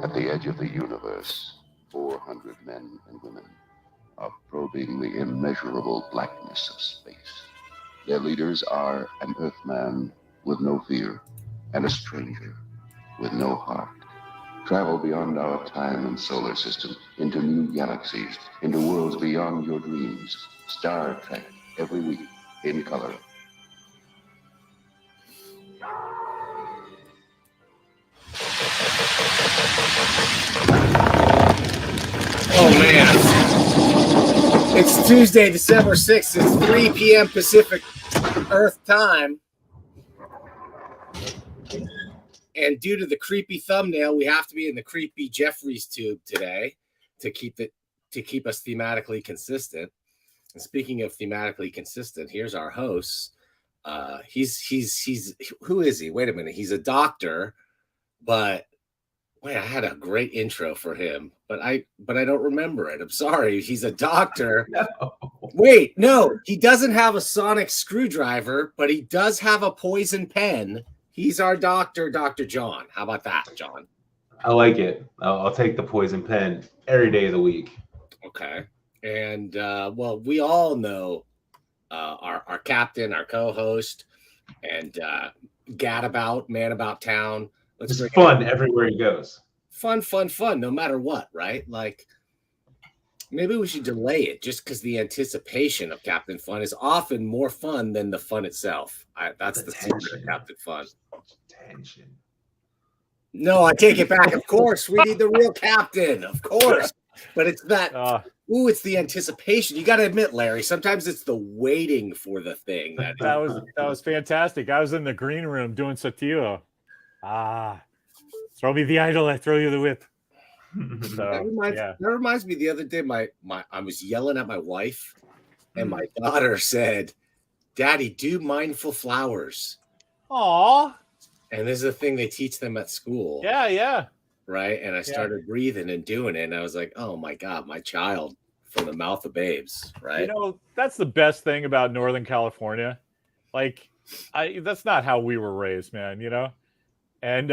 At the edge of the universe, 400 men and women are probing the immeasurable blackness of space. Their leaders are an Earthman with no fear and a stranger with no heart. Travel beyond our time and solar system, into new galaxies, into worlds beyond your dreams. Star Trek, every week, in color. Oh, man. It's Tuesday, December 6th. It's 3 p.m. Pacific Earth time. And due to the creepy thumbnail, we have to be in the creepy Jeffries tube today to keep us thematically consistent. And speaking of thematically consistent, here's our host. He's who is he? Wait a minute. He's a doctor, but wait, I had a great intro for him, but I don't remember it. I'm sorry. He's a doctor. No. Wait, no, he doesn't have a sonic screwdriver, but he does have a poison pen. He's our doctor, Dr. John. How about that, John? I like it. I'll take the poison pen every day of the week. Okay. And, well, we all know our captain, our co-host, and gadabout, man about town. It's fun everywhere he goes. Fun, no matter what, right? Like, maybe we should delay it just because the anticipation of Captain Fun is often more fun than the fun itself. That's the secret of Captain Fun. Tension. No, I take it back. Of course, we need the real captain. Of course. But it's that, it's the anticipation. You got to admit, Larry, sometimes it's the waiting for the thing. That was fantastic. I was in the green room doing sativa. Throw me the idol, I throw you the whip. So, that reminds me, the other day, I was yelling at my wife, and my daughter said, "Daddy, do mindful flowers." Aw. And this is a thing they teach them at school. Yeah. Right? And I started breathing and doing it, and I was like, oh my God, my child from the mouth of babes, right? You know, that's the best thing about Northern California. Like, that's not how we were raised, man, you know? And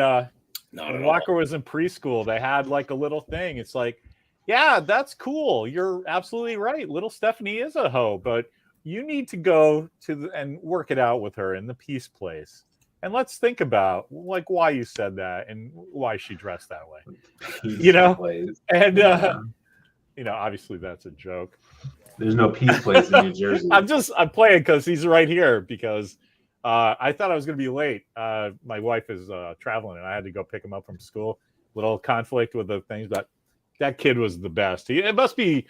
when Walker was in preschool, they had like a little thing. It's like, yeah, that's cool. You're absolutely right. Little Stephanie is a hoe, but you need to go and work it out with her in the peace place. And let's think about like why you said that and why she dressed that way. You know? And you know, obviously that's a joke. There's no peace place in New Jersey. I'm playing because he's right here because I thought I was going to be late. My wife is traveling, and I had to go pick him up from school. Little conflict with the things, but that kid was the best. It must be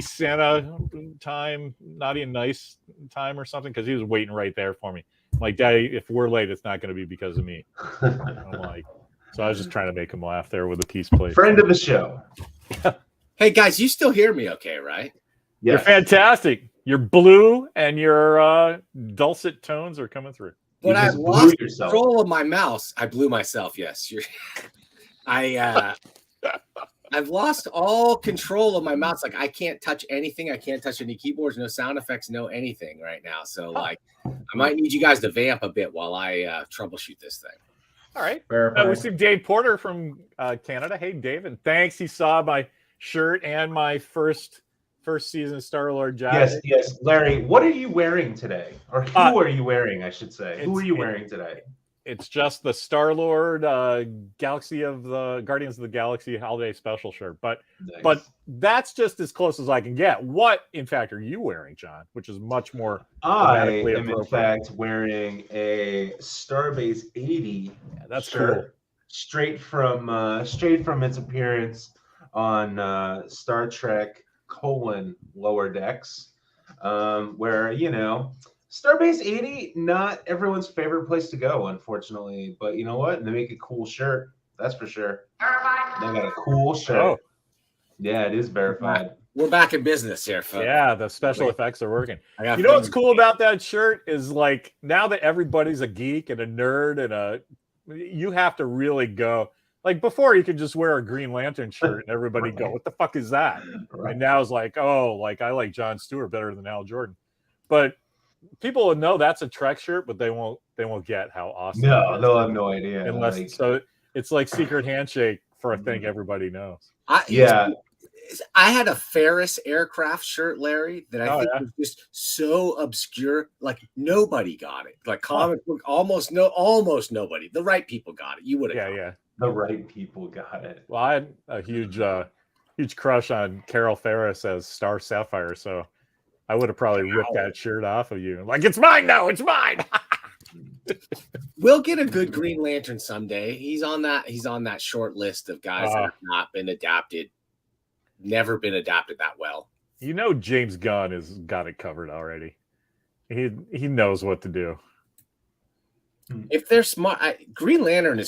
Santa time, naughty and nice time or something, because he was waiting right there for me. I'm like, Daddy, if we're late, it's not going to be because of me. I'm like, so I was just trying to make him laugh there with a peace plate. Friend of the show. Hey guys, you still hear me okay, right? Yes. You're fantastic. You're blue, and your dulcet tones are coming through. But I lost control of my mouse. I blew myself. Yes, I've lost all control of my mouse. Like I can't touch anything. I can't touch any keyboards, no sound effects, no anything right now. So like, I might need you guys to vamp a bit while I troubleshoot this thing. All right. We see Dave Porter from Canada. Hey, Dave, and thanks. He saw my shirt and my first season Star-Lord jacket. Yes. Larry, what are you wearing today? Or who are you wearing, I should say? Who are you wearing today? It's just the Star-Lord Galaxy of the Guardians of the Galaxy holiday special shirt. But that's just as close as I can get. What, in fact, are you wearing, John? Which is much more I am, in fact, wearing a Starbase 80 that's shirt. Cool. Straight from its appearance on Star Trek: Lower Decks, where, you know, Starbase 80, not everyone's favorite place to go, unfortunately. But you know what? They make a cool shirt. That's for sure. They got a cool shirt. Oh. Yeah, it is verified. We're back in business here, folks. Yeah, the special effects are working. You know what's cool about that shirt is, like, now that everybody's a geek and a nerd and you have to really go. Like, before, you could just wear a Green Lantern shirt and everybody go, what the fuck is that? Right. And now it's like, oh, like, I like Jon Stewart better than Hal Jordan. But people would know that's a Trek shirt, but they won't get how awesome. No, they'll have no idea. Unless so it's like secret handshake for a thing everybody knows. I had a Ferris aircraft shirt, Larry, that I think was just so obscure. Like nobody got it. Like comic book, almost nobody. The right people got it. You would have. Yeah. The right people got it. Well, I had a huge crush on Carol Ferris as Star Sapphire, so I would have probably ripped that shirt off of you. Like, it's mine now. It's mine. We'll get a good Green Lantern someday. He's on that short list of guys that have not been adapted. Never been adapted that well. You know, James Gunn has got it covered already. He knows what to do. If they're smart, Green Lantern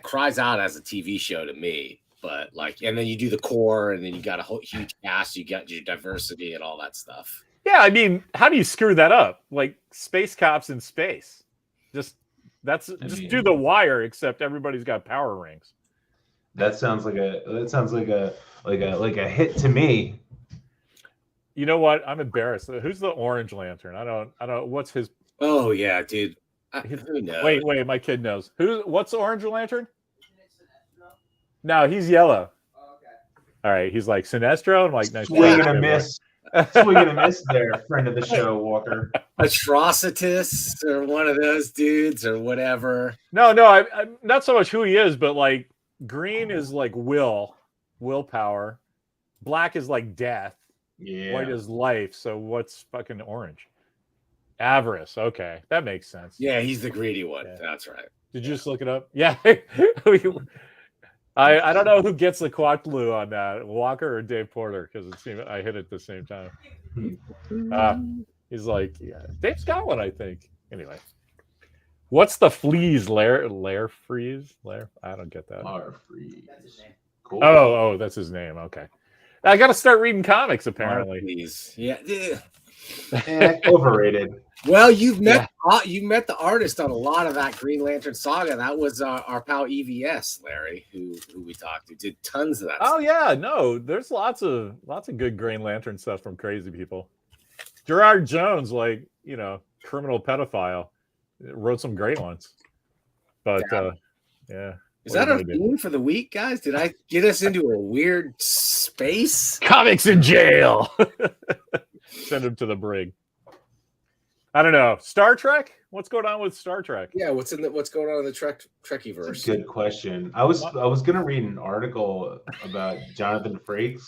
cries out as a TV show to me. But like, and then you do the core, and then you got a whole huge cast. You got your diversity and all that stuff. Yeah, I mean, how do you screw that up? Like space cops in space. Just do The Wire, except everybody's got power rings. That sounds like a hit to me. You know what? I'm embarrassed. Who's the Orange Lantern? I don't. What's his? Oh yeah, dude. Who knows? Wait. My kid knows. What's the Orange Lantern? No, he's yellow. Oh, okay. All right, he's like Sinestro. I'm like, nice. Swing and a miss. Swing and a miss there, friend of the show, Walker. Atrocitus or one of those dudes or whatever. No, I'm not so much who he is, but like green is like willpower. Black is like death. Yeah. White is life. So what's fucking orange? Avarice. Okay, that makes sense. Yeah, he's the greedy one. Yeah. That's right. Did you just look it up? Yeah. I don't know who gets the Quatlu on that, Walker or Dave Porter, because it seemed I hit it at the same time. He's like, yeah, Dave's got one, I think. Anyway, what's the fleas lair freeze? Lair? I don't get that. Lair freeze. Cool. Oh, that's his name. Okay, I got to start reading comics apparently. Yeah. Overrated. Well, you've met the artist on a lot of that Green Lantern saga. That was our pal EVS, Larry, who we talked to. Did tons of that. Oh yeah, no, there's lots of good Green Lantern stuff from crazy people. Gerard Jones, like criminal pedophile, wrote some great ones. But yeah. Is that our theme for the week, guys? Did I get us into a weird space? Comics in jail. Send him to the brig. I don't know. Star Trek? What's going on with Star Trek? Yeah, what's going on in the Trekkieverse? Good question. I was gonna read an article about Jonathan Frakes.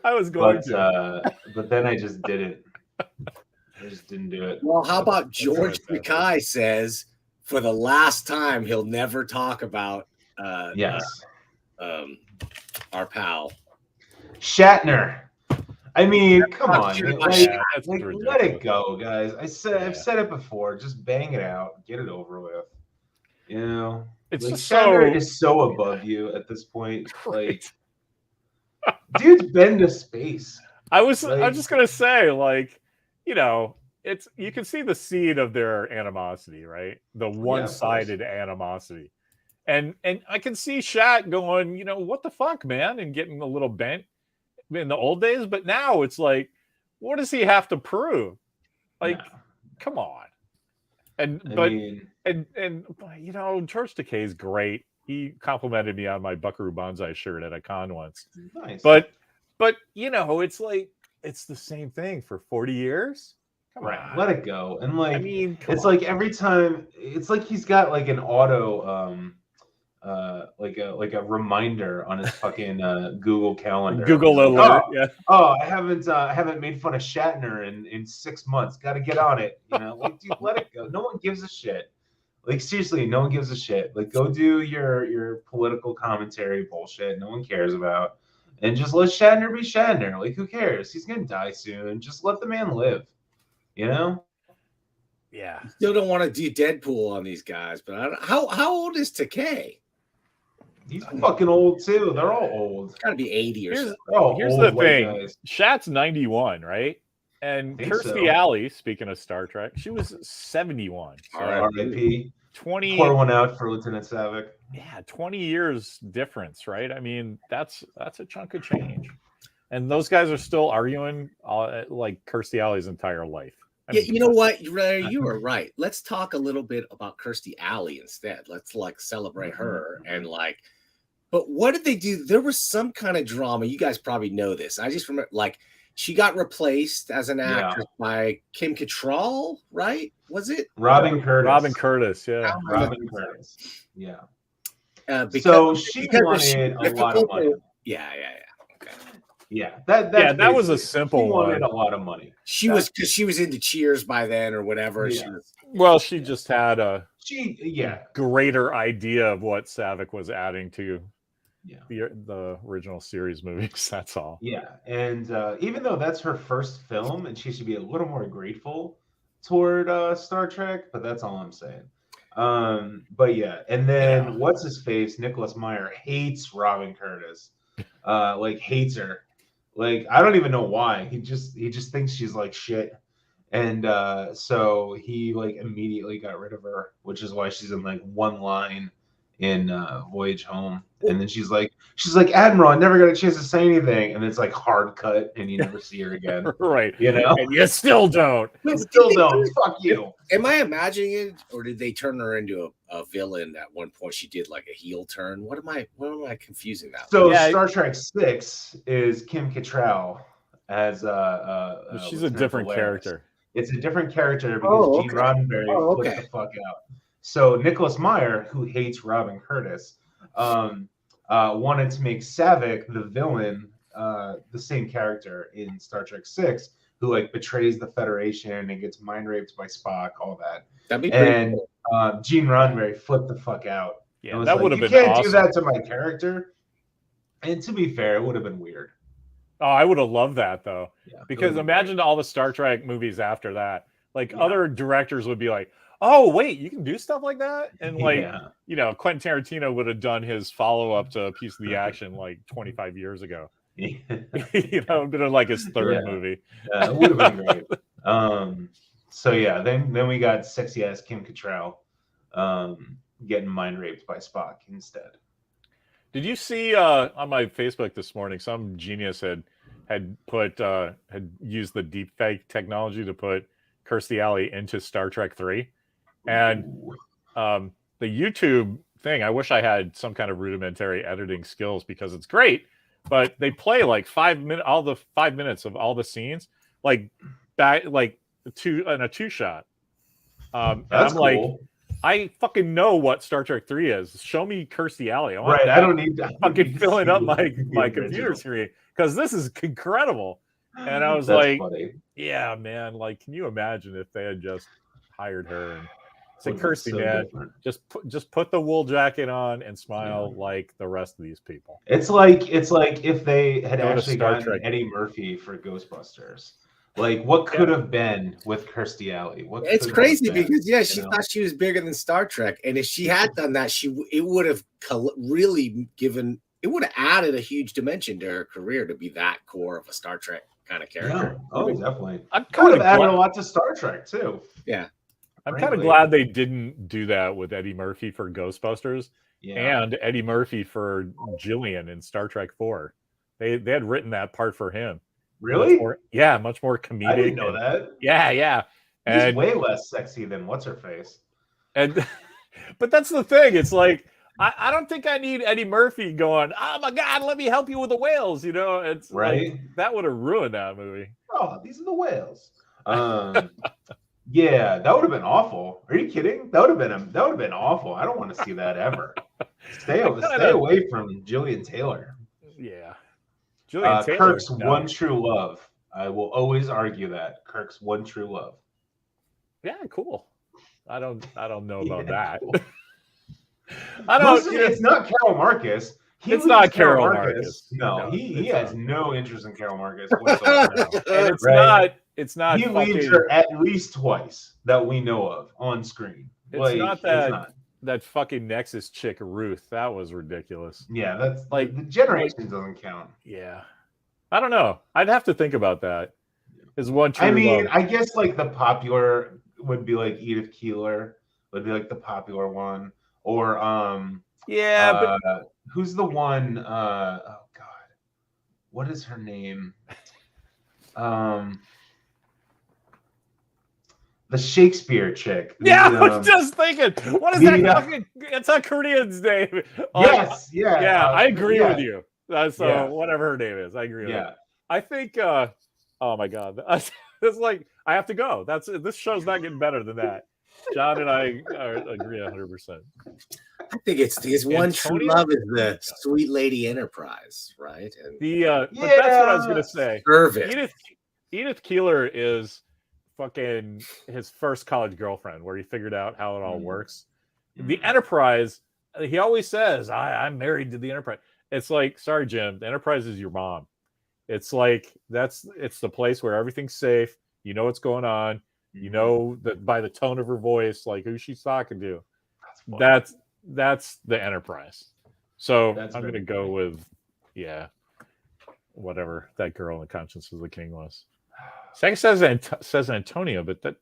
I was going to, but then I just didn't. I just didn't do it. Well, how about George Takei says for the last time he'll never talk about our pal Shatner. I mean, come on, let it go, guys. I've said it before. Just bang it out, get it over with. It's like, Shatner is so above you at this point. Like, dude's been to space. I'm just gonna say, like, it's you can see the seed of their animosity, right? The one-sided animosity, and I can see Shat going, what the fuck, man, and getting a little bent in the old days, but now it's like, what does he have to prove? Like, come on. George Takei is great. He complimented me on my Buckaroo Banzai shirt at a con once. Nice. But it's like it's the same thing for 40 years. Come on. Let it go. And like, it's like every time, it's like he's got like an auto like a reminder on his fucking Google Calendar. Google alert. I haven't made fun of Shatner in 6 months. Got to get on it. Like, dude, let it go. No one gives a shit. Like, seriously, no one gives a shit. Like, go do your political commentary bullshit. No one cares about, and just let Shatner be Shatner. Like, who cares? He's gonna die soon. Just let the man live. Yeah. Still don't want to do Deadpool on these guys, but how old is Takei? He's fucking old too. They're all old. It's got to be 80 or so. Here's the thing. Shat's 91, right? And Kirstie Alley, speaking of Star Trek, she was 71. So R.I.P. 20. Pour one out for Lieutenant Savick. Yeah, 20 years difference, right? I mean, that's a chunk of change. And those guys are still arguing like Kirstie Alley's entire life. You know what? You were right. Let's talk a little bit about Kirstie Alley instead. Let's like celebrate her and like But what did they do? There was some kind of drama. You guys probably know this. I just remember, like, she got replaced as an actress by Kim Cattrall, right? Was it Robin Curtis? Robin Curtis, yeah. Robin Curtis, yeah. Because she wanted a lot of money. Yeah. Okay. Yeah, that was a simple she wanted one. a lot of money. She was into Cheers by then or whatever. Yeah. She just had a greater idea of what Savick was adding to the original series movies. That's all. Yeah, and even though that's her first film, and she should be a little more grateful toward Star Trek, but that's all I'm saying. But yeah, and then what's his face? Nicholas Meyer hates Robin Curtis, like hates her. Like I don't even know why. He just thinks she's like shit, and so he like immediately got rid of her, which is why she's in like one line in Voyage Home, and then she's like, Admiral, I never got a chance to say anything, and it's like hard cut, and you never see her again. Right? You know, and you still don't. Still don't. Fuck you. Am I imagining it, or did they turn her into a villain at one point? She did like a heel turn. What am I confusing that? So Star Trek 6 is Kim Cattrall as she's a different character. It's a different character because Gene Roddenberry flipped the fuck out. So Nicholas Meyer, who hates Robin Curtis, wanted to make Savick the villain, the same character in Star Trek 6, who like betrays the Federation and gets mind raped by Spock, all that. That'd be pretty cool. Gene Roddenberry flipped the fuck out. Yeah, that would have been awesome. You can't awesome. do that to my character. And to be fair, it would have been weird. Oh, I would have loved that though. Yeah, because imagine all the Star Trek movies after that. Like other directors would be like, oh, wait, you can do stuff like that? And like, you know, Quentin Tarantino would have done his follow-up to A Piece of the Action like 25 years ago. You know, been like his third movie. It would have been great. So yeah, then we got sexy ass Kim Cattrall getting mind raped by Spock instead. Did you see on my Facebook this morning, some genius had used the deepfake technology to put Kirstie Alley into Star Trek 3? And the YouTube thing, I wish I had some kind of rudimentary editing skills because it's great, but they play like 5 minutes, all the 5 minutes of all the scenes, like back, like in a two shot. And That's I'm cool. like, I fucking know what Star Trek 3 is. Show me Kirstie Alley. I don't need to fucking filling up my computer screen because this is incredible. And I was funny. Yeah, man. Like, can you imagine if they had just hired her and said, Kirstie, man, just put the wool jacket on and smile like the rest of these people. It's like if they had actually gotten Eddie Murphy for Ghostbusters. Like, what could have been with Kirstie Alley? It's crazy because she thought she was bigger than Star Trek, and if she had done that, it would have really added a huge dimension to her career to be that core of a Star Trek kind of character. Yeah. Oh, definitely. I could have added a lot to Star Trek too. Yeah. I'm kind of glad they didn't do that with Eddie Murphy for Ghostbusters and Eddie Murphy for Jillian in Star Trek 4. They had written that part for him. Really? Much more comedic. I didn't know that. Yeah. He's way less sexy than what's her face. But that's the thing. It's like I don't think I need Eddie Murphy going, oh my God, let me help you with the whales. You know, it's right. Like, that would have ruined that movie. Oh, these are the whales. Yeah, that would have been awful. Are you kidding? That would have been awful. I don't want to see that ever. Stay away from Jillian Taylor. Yeah. Jillian Taylor, Kirk's one true love. I will always argue that Kirk's one true love. Yeah, cool. I don't know about that. Cool. I don't. It's not Carol Marcus. It's not Carol Marcus. No, he has no interest in Carol Marcus whatsoever. And it's not. He leaves her at least twice that we know of on screen. It's that fucking Nexus chick Ruth. That was ridiculous. Yeah, that's like the generation doesn't count. Yeah, I don't know. I'd have to think about that. Is one true love. I guess like the popular would be like Edith Keeler would be like the popular one, or but who's the one? Oh God, what is her name? the Shakespeare chick. Yeah, I was just thinking, what is that fucking? It's a Korean's name. Yes, yeah. I agree with you. Yeah. Whatever her name is, I agree with Yeah. it. I think. Oh my god, it's like I have to go. This show's not getting better than that. John and I agree 100%. I think it's his one true love is the Sweet Lady Enterprise, right? And but that's what I was gonna say. Service. Edith Keeler is fucking his first college girlfriend, where he figured out how it all works. The Enterprise, he always says, I'm married to the Enterprise. It's like, sorry, Jim, the Enterprise is your mom. It's like it's the place where everything's safe. You know what's going on. You know that by the tone of her voice, like who she's talking to. That's the Enterprise. So I'm gonna go with whatever that girl in the Conscience of the King was. Second says Antonio, but that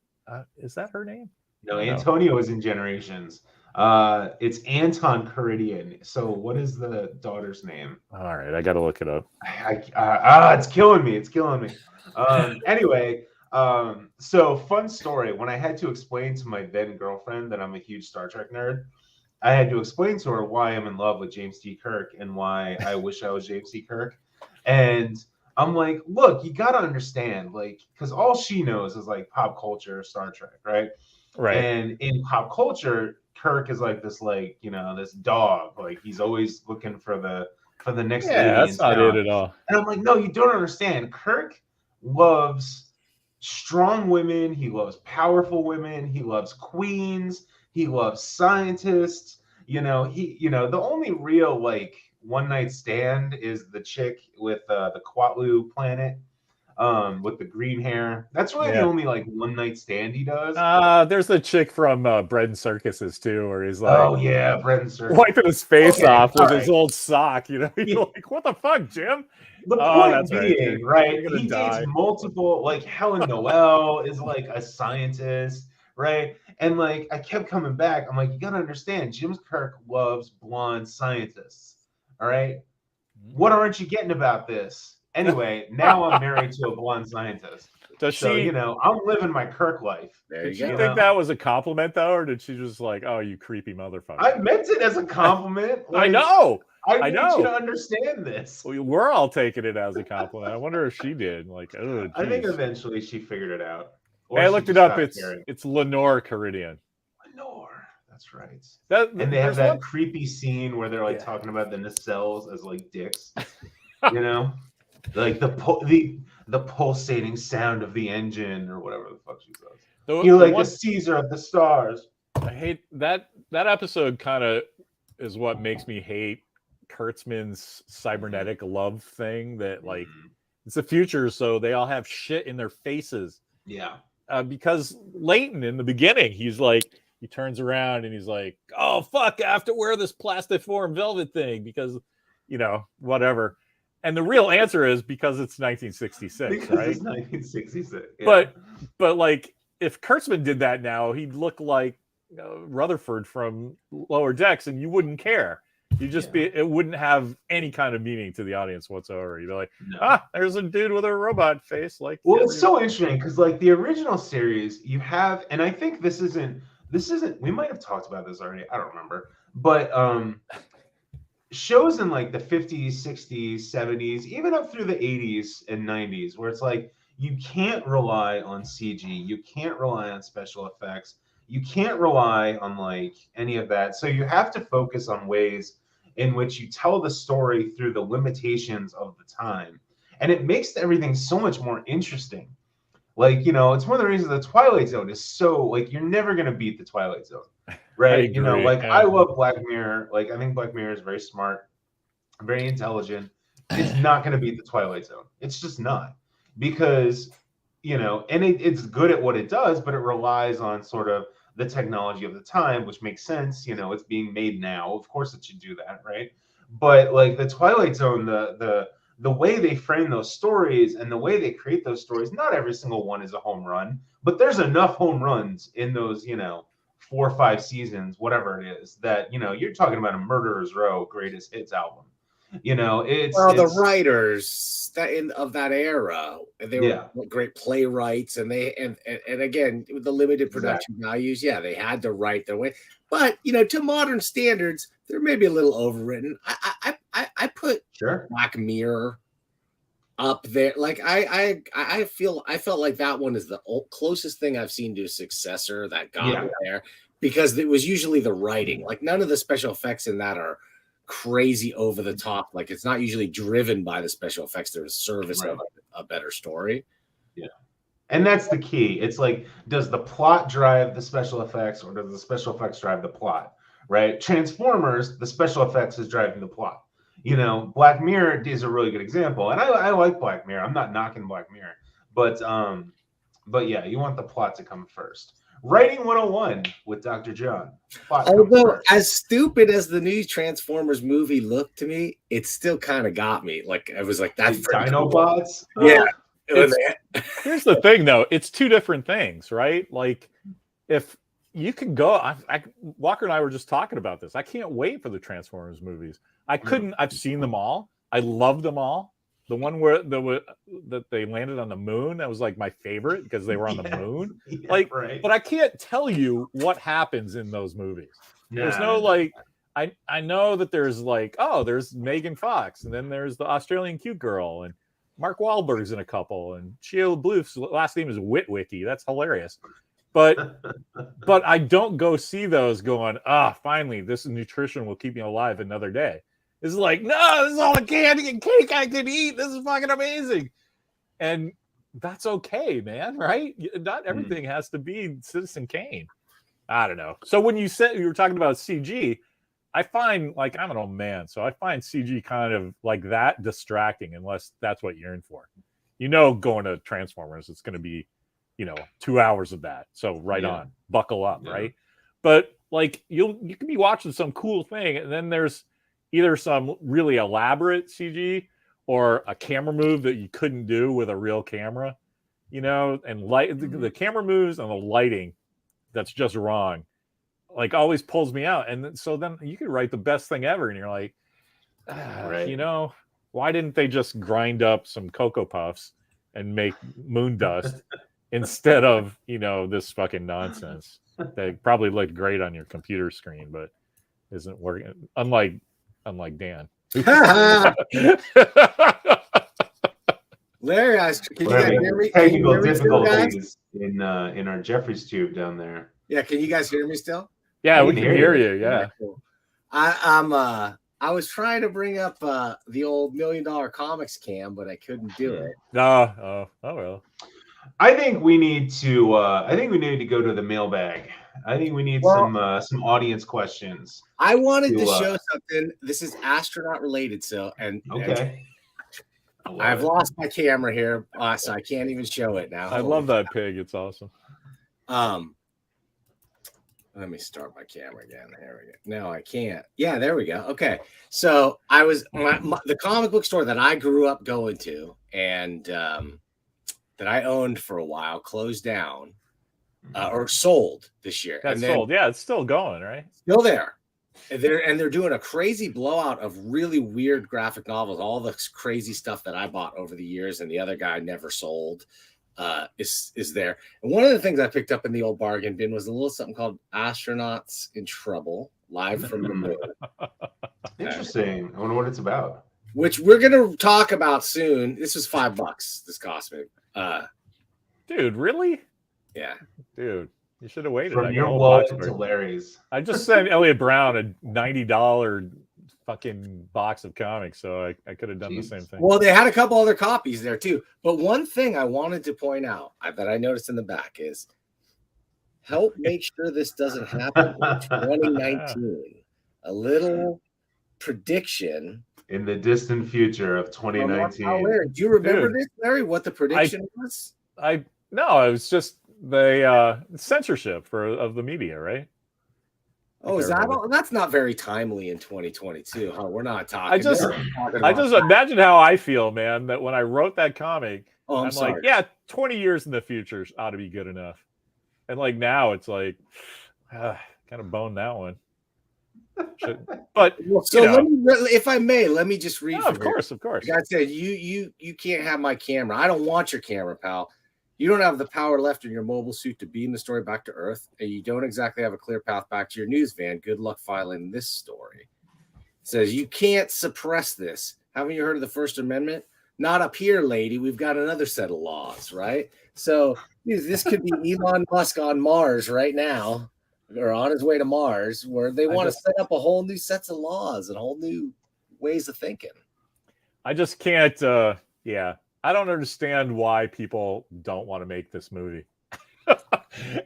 is that her name? No, Antonio is in Generations. It's Anton Caridian. So what is the daughter's name? All right, I got to look it up. It's killing me. It's killing me. Anyway, so fun story. When I had to explain to my then girlfriend that I'm a huge Star Trek nerd, I had to explain to her why I'm in love with James T. Kirk and why I wish I was James T. Kirk. And I'm like, look, you got to understand, like, because all she knows is like pop culture, Star Trek, right? Right. And in pop culture, Kirk is like this, like, you know, this dog. Like he's always looking for the next lady that's in town. not it at all. And I'm like, no, you don't understand. Kirk loves strong women. He loves powerful women. He loves queens. He loves scientists. The only real like one night stand is the chick with the Quatlu planet. With the green hair. That's really the only like one night stand he does. There's the chick from Bread and Circuses too, where he's like, oh yeah, Bread and Circus, wiping his face off with his old sock. You know, you're like, what the fuck, Jim? The point being, right? He dates multiple, like Helen Noel is like a scientist, right? And like I kept coming back. I'm like, you gotta understand, Jim Kirk loves blonde scientists. All right, what aren't you getting about this? Anyway, now I'm married to a blonde scientist. I'm living my Kirk life. Did you think that was a compliment, though, or did she just like, oh, you creepy motherfucker? I meant it as a compliment. Like, I know. I know. You to understand this. We're all taking it as a compliment. I wonder if she did. Like, oh, I think eventually she figured it out. Hey, I looked it up. It's Lenore Caridian. Lenore. That's right. And they have that creepy scene where they're like talking about the nacelles as like dicks. You know? Like the pulsating sound of the engine or whatever the fuck she says. You're like the Caesar of the stars. I hate that episode. Kind of is what makes me hate Kurtzman's cybernetic love thing. That like it's the future, so they all have shit in their faces. Yeah. Because Leighton in the beginning, he's like, he turns around and he's like, "Oh fuck, I have to wear this plastiform velvet thing because, whatever." And the real answer is because it's 1966, because right? It's 1966. Yeah. But like if Kurtzman did that now, he'd look like Rutherford from Lower Decks, and you wouldn't care. You just it wouldn't have any kind of meaning to the audience whatsoever. You'd be like, there's a dude with a robot face. Like, well, it's so interesting because like the original series, you have, and I think this isn't. We might have talked about this already. I don't remember, but shows in like the 50s, 60s, 70s, even up through the 80s and 90s, where it's like you can't rely on CG, you can't rely on special effects, you can't rely on like any of that. So you have to focus on ways in which you tell the story through the limitations of the time. And it makes everything so much more interesting. Like, it's one of the reasons the Twilight Zone is so, like, you're never going to beat the Twilight Zone, right? I love Black Mirror. Like, I think Black Mirror is very smart, very intelligent. It's not going to beat the Twilight Zone. It's just not. Because, and it's good at what it does, but it relies on sort of the technology of the time, which makes sense. It's being made now. Of course it should do that, right? But, like, the Twilight Zone, the way they frame those stories and the way they create those stories, not every single one is a home run, but there's enough home runs in those, 4 or 5 seasons, whatever it is, that, you're talking about a Murderer's Row greatest hits album. It's the writers of that era, they were great playwrights, and again, with the limited production values, they had to write their way. But to modern standards, they're maybe a little overwritten. I put Black Mirror up there. Like I felt like that one is the closest thing I've seen to a successor that got me there, because it was usually the writing. Like none of the special effects in that are crazy over the top. Like it's not usually driven by the special effects. There's service of a better story. Yeah. And that's the key. It's like, does the plot drive the special effects, or does the special effects drive the plot? Right? Transformers, the special effects is driving the plot. Black Mirror is a really good example. And I like Black Mirror. I'm not knocking Black Mirror. But yeah, you want the plot to come first. Writing 101 with Dr. John. Although, as stupid as the new Transformers movie looked to me, it still kind of got me. Like, I was like, that's Dinobots? Cool. Yeah. Here's the thing, though. It's two different things, right? Like, if you can go... Walker and I were just talking about this. I can't wait for the Transformers movies. I couldn't... I've seen them all. I love them all. The one where that they landed on the moon, that was like my favorite because they were on the moon. But I can't tell you what happens in those movies. There's no like, I know that there's like, there's Megan Fox, and then there's the Australian cute girl, and Mark Wahlberg's in a couple, and Shia LaBeouf's last name is Witwicky. That's hilarious. But I don't go see those going, finally, this nutrition will keep me alive another day. It's like, no, this is all the candy and cake I can eat. This is fucking amazing. And that's okay, man, right? Not everything has to be Citizen Kane. I don't know. So when you were talking about CG, I find, like, I'm an old man, so I find CG kind of like that distracting, unless that's what you're in for. Going to Transformers, it's going to be, 2 hours of that. So on, buckle up, right? But like you can be watching some cool thing, and then there's either some really elaborate CG or a camera move that you couldn't do with a real camera, and the camera moves and the lighting that's just wrong, like always pulls me out. And so then you could write the best thing ever, and you're like, why didn't they just grind up some Cocoa Puffs and make moon dust instead of, this fucking nonsense that probably looked great on your computer screen, but isn't working. Unlike Dan. Larry, can you guys hear me? Technical difficulties in our Jeffries tube down there. Yeah, can you guys hear me still? Yeah, we can hear you. Yeah. Cool. I was trying to bring up the old $1 Million Comics cam, but I couldn't do it. Oh well. I think we need to go to the mailbag. I think we need some audience questions. I wanted to show something. This is astronaut related, okay. I've lost my camera here, so I can't even show it now. I love that pig. It's awesome. Let me start my camera again. There we go. No, I can't. Yeah, there we go. Okay. So I was the comic book store that I grew up going to, and that I owned for a while, closed down or sold this year. That's sold. Yeah, it's still going, right? Still there. And they're doing a crazy blowout of really weird graphic novels. All the crazy stuff that I bought over the years and the other guy never sold is there. And one of the things I picked up in the old bargain bin was a little something called Astronauts in Trouble, live from the moon. Interesting. I wonder what it's about. Which we're going to talk about soon. This was $5. This cost me. Dude, really? Yeah. Dude, you should have waited. From your wallet to Larry's. I just sent Elliot Brown a $90 fucking box of comics, so I could have done the same thing. Well, they had a couple other copies there too. But one thing I wanted to point out that I noticed in the back is help make sure this doesn't happen in 2019. A little prediction. In the distant future of 2019. Larry, do you remember this, Larry? What the prediction was? No, it was just the censorship of the media, right? Oh, is that all? That's not very timely in 2022. Huh? We're not talking. I just imagine how I feel, man, that when I wrote that comic, I'm like, yeah, 20 years in the future ought to be good enough. And like now it's like, kind of boned that one. But so let me, if I may, let me just read. No, of course. The guy said, "You can't have my camera. I don't want your camera, pal. You don't have the power left in your mobile suit to beam the story back to Earth, and you don't exactly have a clear path back to your news van. Good luck filing this story." It says, "You can't suppress this. Haven't you heard of the First Amendment? Not up here, lady. We've got another set of laws, right? So this could be Elon Musk on Mars right now, or on his way to Mars, where they want to set up a whole new sets of laws and whole new ways of thinking." I just can't. I don't understand why people don't want to make this movie.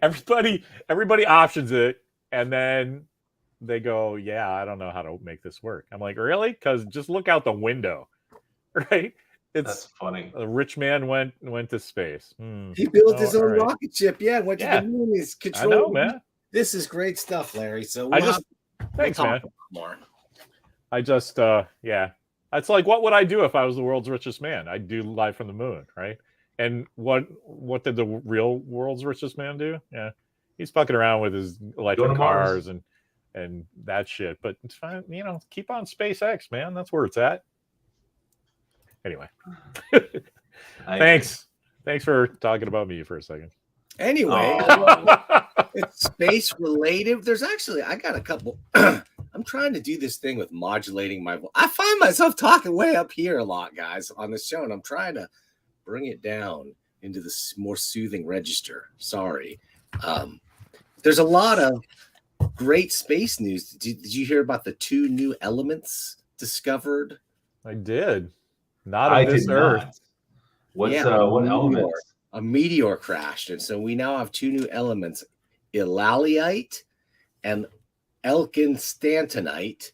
everybody options it, and then they go, "Yeah, I don't know how to make this work." I'm like, really? Because just look out the window, right? That's funny. A rich man went to space. He built his own rocket ship. Yeah, went to the moon. He's controlled. I know, man. This is great stuff, Larry. So thanks, man. More. I just, It's like, what would I do if I was the world's richest man? I'd do Live from the Moon, right? And what did the real world's richest man do? Yeah, he's fucking around with his electric cars and that shit. But it's fine, keep on SpaceX, man. That's where it's at. Anyway, thanks for talking about me for a second. Anyway, it's space related. There's actually, I got a couple. I'm trying to do this thing with modulating my voice. I find myself talking way up here a lot, guys, on this show, and I'm trying to bring it down into this more soothing register. Sorry. There's a lot of great space news. Did you hear about the 2 new elements discovered? I did. Not on this Earth. What elements? A meteor crashed, and so we now have 2 new elements: Elalite and Elkinstantonite,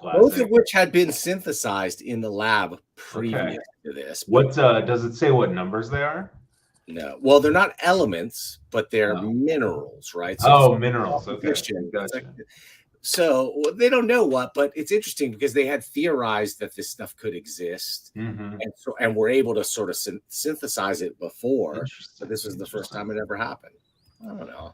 both of which had been synthesized in the lab previous to this. What does it say? What numbers they are? No, well, they're not elements, but they're minerals, right? So minerals. Okay, gotcha. So they don't know what, but it's interesting because they had theorized that this stuff could exist, and were able to sort of synthesize it before. But this was the first time it ever happened. I don't know.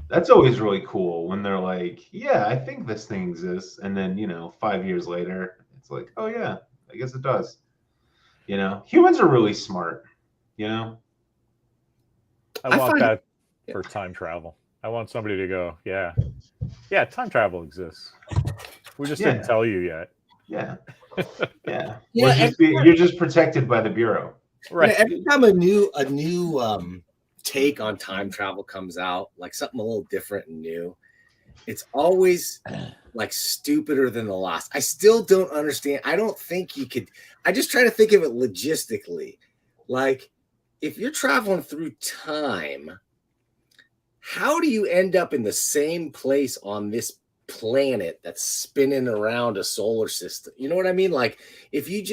That's always really cool when they're like, "Yeah, I think this thing exists," and then 5 years later, it's like, "Oh yeah, I guess it does." Humans are really smart. I want that for time travel. I want somebody to go, yeah, time travel exists. We just didn't tell you yet. Yeah. You're just protected by the Bureau. Right. Every time a new take on time travel comes out, like something a little different and new, it's always like stupider than the last. I still don't understand. I don't think you could. I just try to think of it logistically. Like, if you're traveling through time, how do you end up in the same place on this planet that's spinning around a solar system? You know what I mean? Like, if you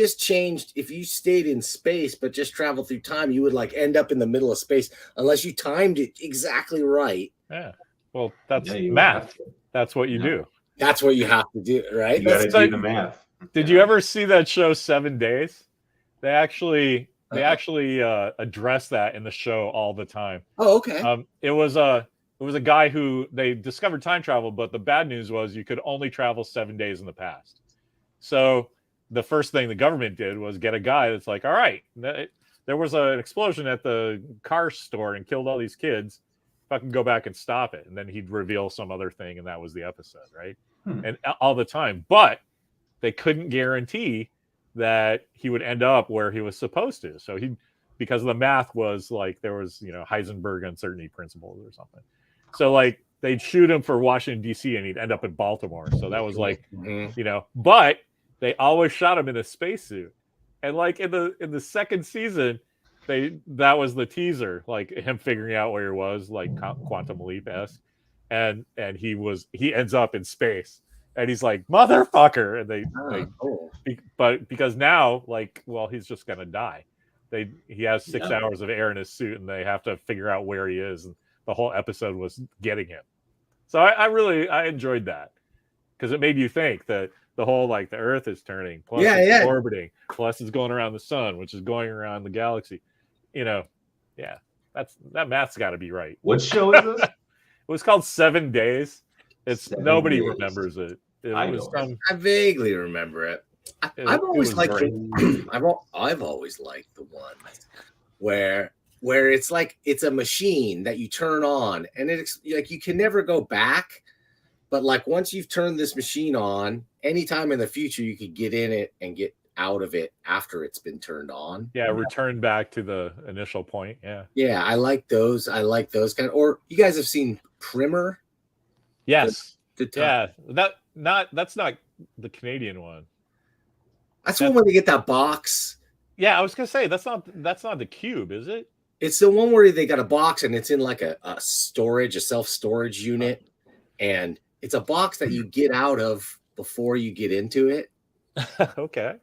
stayed in space but just traveled through time, you would like end up in the middle of space unless you timed it exactly right. Yeah. Well, that's math. That's what you do. That's what you have to do, right? You got to do the math. Did you ever see that show 7 Days? They actually address that in the show all the time. Oh, okay. It was a guy who they discovered time travel, but the bad news was you could only travel 7 days in the past. So the first thing the government did was get a guy that's like, all right, there was an explosion at the car store and killed all these kids. If I can go back and stop it. And then he'd reveal some other thing, and that was the episode, right? And all the time. But they couldn't guarantee that he would end up where he was supposed to. So because the math was like, there was, Heisenberg uncertainty principles or something. So like they'd shoot him for Washington, D.C. and he'd end up in Baltimore. So that was like, but they always shot him in a spacesuit. And like in the second season, that was the teaser, like him figuring out where he was, like Quantum Leap-esque. And he ends up in space. And he's like, motherfucker. And but because now, like, well, he's just gonna die. He has 6 hours of air in his suit, and they have to figure out where he is. And the whole episode was getting him. So I enjoyed that because it made you think that the whole like the Earth is turning, plus it's orbiting, plus it's going around the sun, which is going around the galaxy. That math's got to be right. What show is this? It was called 7 Days. It's 7 nobody days. remembers it. It I was don't. some. I vaguely remember it. I've always was liked great. I've always liked the ones where it's like it's a machine that you turn on and it's like you can never go back, but like once you've turned this machine on, anytime in the future you could get in it and get out of it after it's been turned on. Yeah, return back to the initial point. Yeah. Yeah, I like those. I like those kind of. Or you guys have seen Primer? Yes. Yeah, that's not the Canadian one. That's one where they get that box. Yeah, I was gonna say that's not the Cube, is it? It's the one where they got a box and it's in like a self-storage unit, and it's a box that you get out of before you get into it. Okay.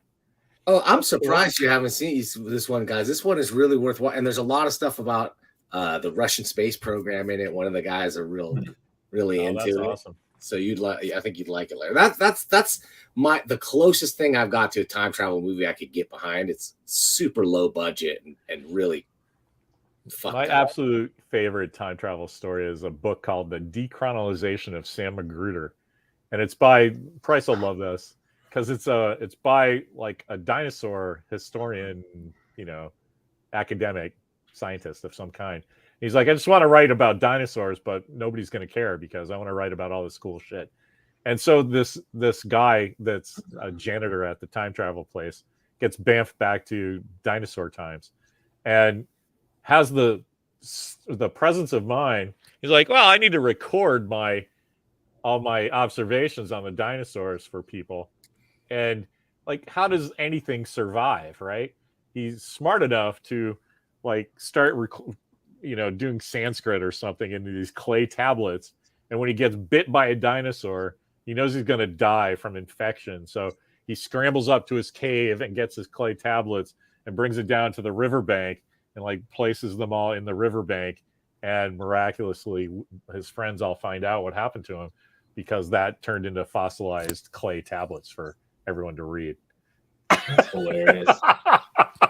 Oh, I'm surprised you haven't seen this one, guys. This one is really worthwhile, and there's a lot of stuff about the Russian space program in it. One of the guys are really into it. Awesome. So I think you'd like it later. That's the closest thing I've got to a time travel movie I could get behind. It's super low budget and really fucked My up. absolute favorite time travel story is a book called The Dechronologization of Sam Magruder. And it's by Price will love this because it's by like a dinosaur historian, academic scientist of some kind. He's like, I just want to write about dinosaurs, but nobody's going to care because I want to write about all this cool shit. And so this guy that's a janitor at the time travel place gets bamfed back to dinosaur times and has the presence of mind. He's like, well, I need to record all my observations on the dinosaurs for people. And like, how does anything survive, right? He's smart enough to like start doing Sanskrit or something into these clay tablets. And when he gets bit by a dinosaur, he knows he's going to die from infection. So he scrambles up to his cave and gets his clay tablets and brings it down to the riverbank and like places them all in the riverbank. And miraculously, his friends all find out what happened to him because that turned into fossilized clay tablets for everyone to read. That's hilarious.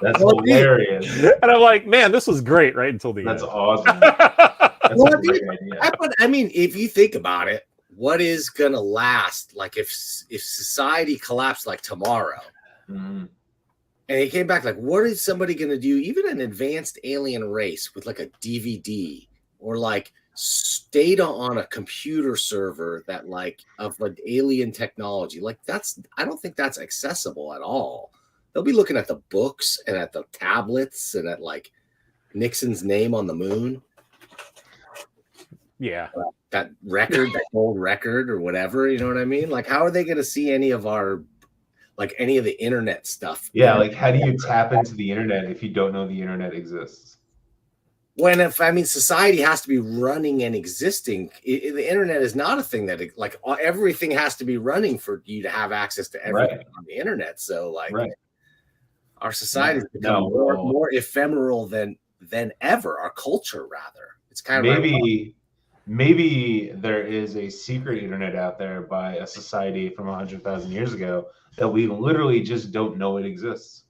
That's hilarious. And I'm like, man, this was great right until the end. That's awesome. That's a great idea. I mean, if you think about it, what is gonna last? Like if society collapsed like tomorrow, and he came back, like, what is somebody gonna do? Even an advanced alien race with like a DVD or like data on a computer server that like of an alien technology, like I don't think that's accessible at all. They'll be looking at the books and at the tablets and at like Nixon's name on the moon. Yeah. That record, that gold record or whatever, you know what I mean? Like, how are they going to see any of the internet stuff? Yeah, like how do you tap into the internet if you don't know the internet exists? Society has to be running and existing. The internet is not a thing that like everything has to be running for you to have access to everything on the internet. So like our society has become more ephemeral than ever. Our culture, rather. It's kind of maybe there is a secret internet out there by a society from 100,000 years ago that we literally just don't know it exists.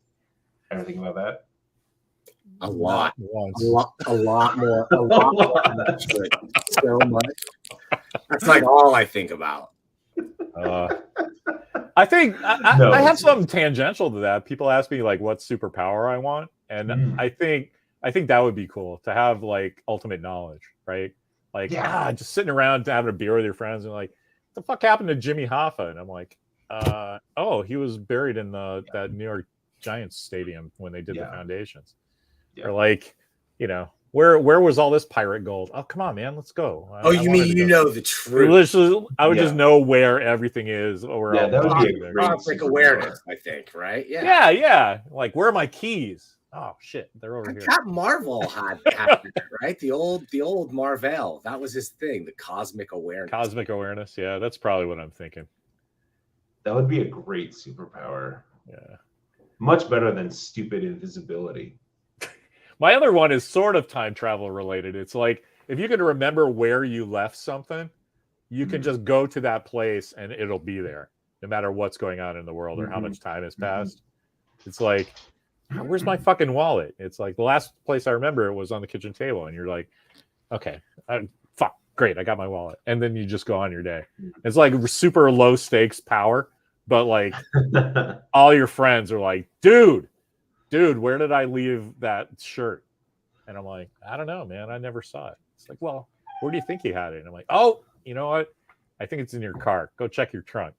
Ever think about that? A lot more. So much. That's like all I think about. I think I have something tangential to that. People ask me like what superpower I want, and I think that would be cool to have like ultimate knowledge, right? Like just sitting around having a beer with your friends and like, what the fuck happened to Jimmy Hoffa? And I'm like, he was buried in that New York Giants stadium when they did the foundations. Or like, where was all this pirate gold? Oh, come on, man, let's go. You mean the truth? I would just know where everything is. Or that would be a great awareness, I think, right? Yeah. Like, where are my keys? Oh shit, they're over here. Captain Marvel had right? The old Marvel. That was his thing, the cosmic awareness. Cosmic awareness, yeah, that's probably what I'm thinking. That would be a great superpower. Yeah. Much better than stupid invisibility. My other one is sort of time travel related. It's like if you can remember where you left something, you can just go to that place and it'll be there, no matter what's going on in the world or how much time has passed. It's like, where's my fucking wallet? It's like the last place I remember it was on the kitchen table, and you're like, okay, fuck, great, I got my wallet. And then you just go on your day. It's like super low stakes power, but like all your friends are like, dude, where did I leave that shirt? And I'm like, I don't know, man. I never saw it. It's like, well, where do you think you had it? And I'm like, oh, you know what? I think it's in your car. Go check your trunk.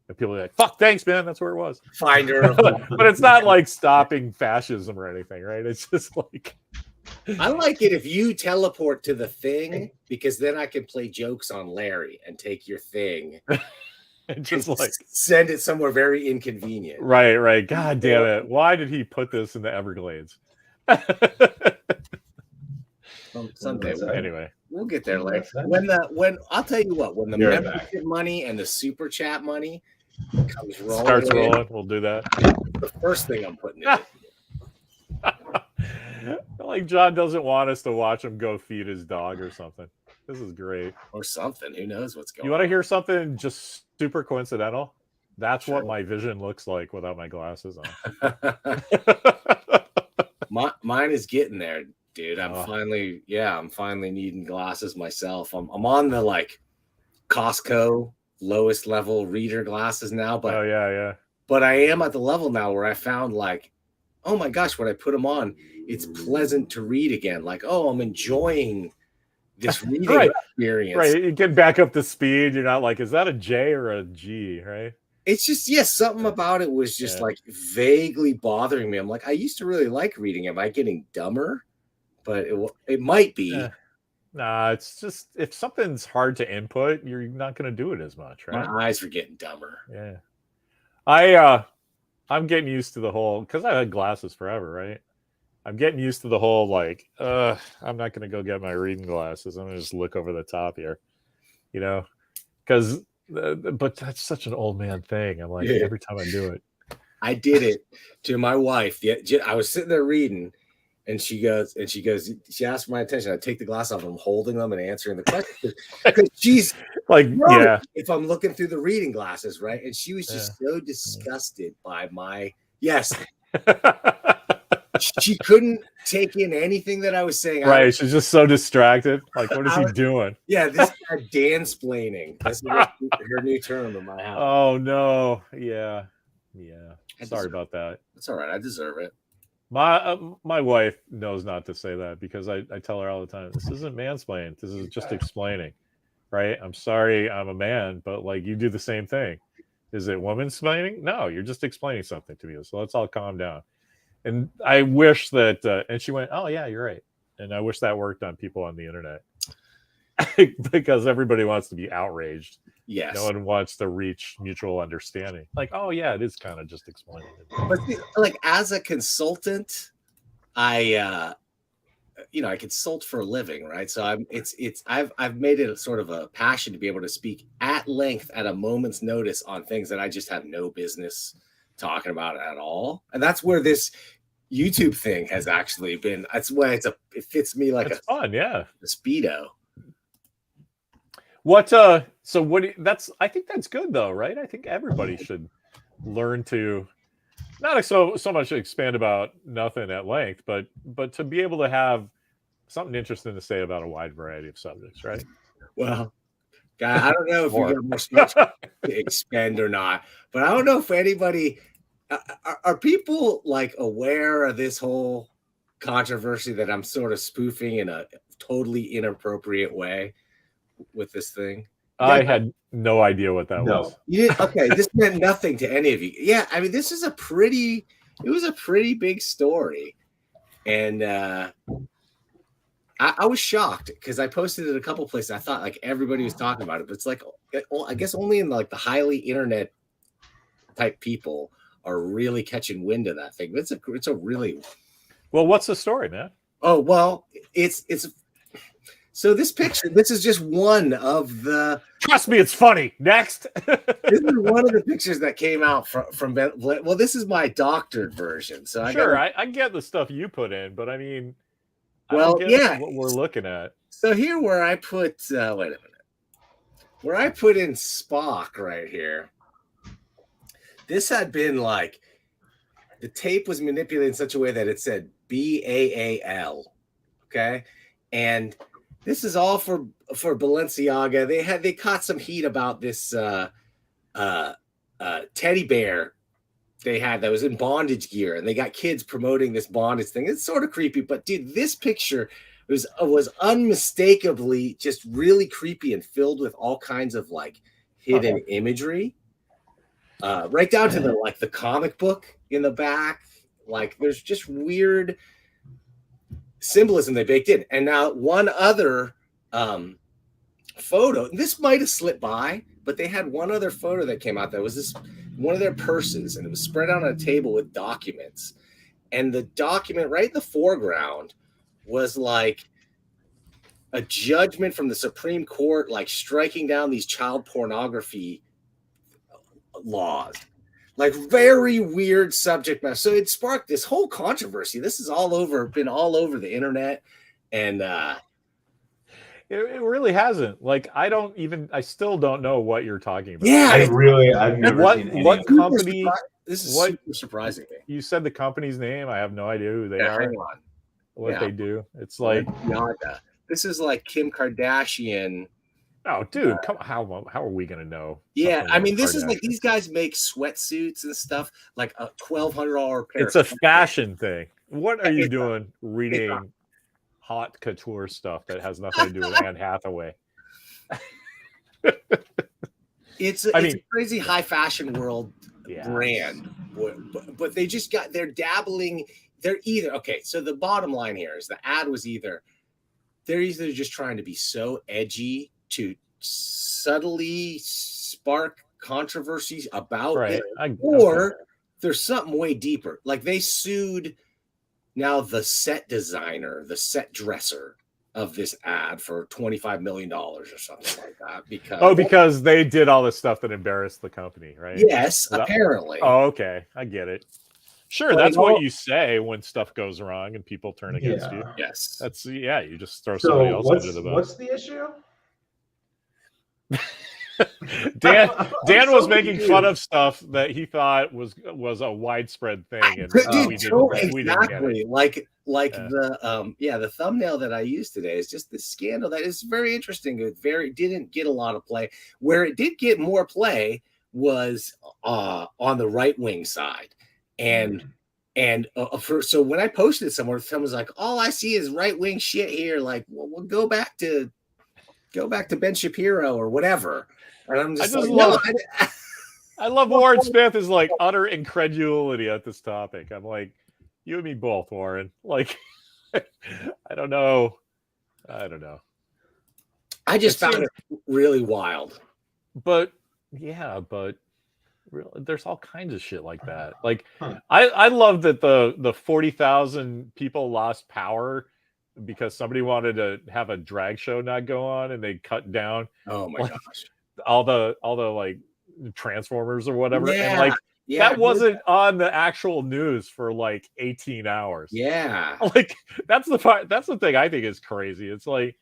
And people are like, fuck, thanks, man. That's where it was. Finder. But it's not like stopping fascism or anything, right? It's just like. I like it if you teleport to the thing, because then I can play jokes on Larry and take your thing and just like send it somewhere very inconvenient. Right. God damn it. Why did he put this in the Everglades? Someday. Anyway. We'll get there later. When I'll tell you what, when the membership money and the super chat money comes rolling, starts rolling, we'll do that. The first thing I'm putting in. Like John doesn't want us to watch him go feed his dog or something. This is great. Or something. Who knows what's going on? You want to hear something just super coincidental? That's what my vision looks like without my glasses on. Mine is getting there, dude. I'm finally needing glasses myself. I'm on the like Costco lowest level reader glasses now, but yeah. But I am at the level now where I found like, oh my gosh, when I put them on, it's pleasant to read again. Like, oh, I'm enjoying this reading experience. Right. You get back up to speed. You're not like, is that a J or a G, right? It's just, something about it was just like vaguely bothering me. I'm like, I used to really like reading. Am I getting dumber? But it might be. Nah, it's just, if something's hard to input, you're not going to do it as much, right? My eyes are getting dumber. Yeah. I'm getting used to the whole, because I had glasses forever, right? I'm getting used to the whole, like, I'm not going to go get my reading glasses. I'm going to just look over the top here, you know? Because, but that's such an old man thing. I'm like, every time I do it. I did it to my wife. I was sitting there reading, and she asked for my attention. I take the glasses off, I'm holding them and answering the question. Because she's like, if I'm looking through the reading glasses, right? And she was just so disgusted by my, she couldn't take in anything that I was saying. Right. She's just so distracted. Like, what is he doing? Yeah, this guy dansplaining. This is her new term in my house. Oh, no. Yeah. Sorry about that. It's all right. I deserve it. My wife knows not to say that, because I tell her all the time, this isn't mansplaining. This is just explaining, right? I'm sorry, I'm a man, but like, you do the same thing. Is it woman-splaining? No, you're just explaining something to me. So let's all calm down. And I wish that, and she went, oh yeah, you're right. And I wish that worked on people on the internet, because everybody wants to be outraged. Yes. No one wants to reach mutual understanding. Like, oh yeah, it is kind of just explaining it. But like, as a consultant, I consult for a living, right? So I've made it a sort of a passion to be able to speak at length at a moment's notice on things that I just have no business talking about at all. And that's where this YouTube thing has actually been. That's why it fits me like fun, a Speedo. I think that's good though, right? I think everybody should learn to not so much expand about nothing at length, but to be able to have something interesting to say about a wide variety of subjects, right? Well, God, I don't know if we got more speech to expand or not, but I don't know if anybody are people like aware of this whole controversy that I'm sort of spoofing in a totally inappropriate way with this thing. I had no idea what that was. You didn't? Okay, this meant nothing to any of you. Yeah, I mean, this is a pretty big story. And I was shocked because I posted it a couple places. I thought like everybody was talking about it, but it's like, I guess only in like the highly internet type people are really catching wind of that thing. But it's a really... Well, what's the story, man? Oh, well, it's so this picture, this is just one of the... Trust me, it's funny. Next. This is one of the pictures that came out from well, this is my doctored version. So I get the stuff you put in, but I mean, well, what we're looking at. So here where I put, wait a minute. Where I put in Spock right here, this had been like, the tape was manipulated in such a way that it said BAAL. Okay. And This is all for Balenciaga. They caught some heat about this teddy bear they had that was in bondage gear, and they got kids promoting this bondage thing. It's sort of creepy, but dude, this picture was unmistakably just really creepy and filled with all kinds of like hidden imagery. Right down to the comic book in the back. Like there's just weird symbolism they baked in. And now one other photo, this might have slipped by, but they had one other photo that came out that was this one of their purses, and it was spread out on a table with documents. And the document right in the foreground was like a judgment from the Supreme Court, like striking down these child pornography laws. Like very weird subject matter. So it sparked this whole controversy. This is been all over the internet. And it really hasn't. Like I still don't know what you're talking about. Yeah, I've never seen any what company. This is super surprising. You said the company's name. I have no idea who they are. Hang on. What they do. It's like this is like Kim Kardashian. Oh, dude, come on. How are we gonna know? Yeah, I mean, this is like these guys make sweatsuits and stuff, like a $1,200 pair. It's a fashion thing. What are you doing reading hot couture stuff that has nothing to do with Anne Hathaway? It's a crazy high fashion world brand, but they're dabbling. They're either so the bottom line here is the ad was they're either just trying to be so edgy to subtly spark controversies about it, or there's something way deeper. Like they sued now the set designer, the set dresser of this ad for $25 million or something like that. Because they did all this stuff that embarrassed the company, right? Yes, apparently. Oh, okay. I get it. Sure, that's what you say when stuff goes wrong and people turn against you. Yes. That's you just throw somebody else under the bus. What's the issue? Dan was making fun of stuff that he thought was a widespread thing, and we didn't get it. The thumbnail that I used today is just this scandal that is very interesting. It didn't get a lot of play. Where it did get more play was on the right wing side, so when I posted it somewhere, someone's like, "All I see is right wing shit here." Like, well, we'll go back to Ben Shapiro or whatever. And I'm just I love Warren Smith is like utter incredulity at this topic. I'm like, you and me both, Warren. Like, I don't know. I just found it really wild. But there's all kinds of shit like that. Like, I love that the 40,000 people lost power because somebody wanted to have a drag show not go on, and they cut down. Oh my gosh. All the like Transformers or whatever. And like that wasn't on the actual news for like 18 hours. Yeah. Like that's the thing I think is crazy. It's like,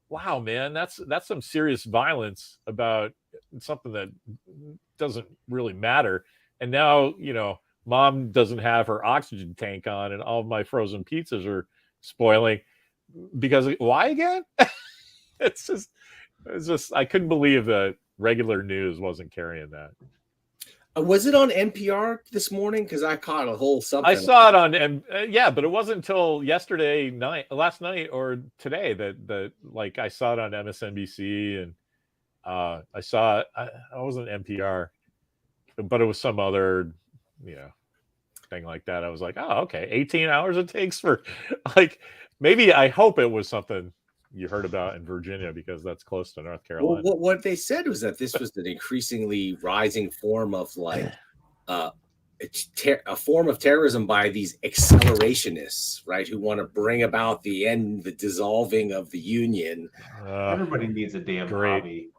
wow, man, that's some serious violence about something that doesn't really matter. And now, mom doesn't have her oxygen tank on and all of my frozen pizzas are spoiling because why again? It's just I couldn't believe that regular news wasn't carrying that. Was it on NPR this morning? Because I caught a whole something. I saw it on, but it wasn't until last night or today that like I saw it on MSNBC, and I saw it. I wasn't NPR, but it was some other, thing like that. I was like, oh, okay, 18 hours it takes for, like, maybe I hope it was something you heard about in Virginia because that's close to North Carolina. Well, what they said was that this was an increasingly rising form of like a form of terrorism by these accelerationists, right? Who want to bring about the dissolving of the union. Everybody needs a damn hobby.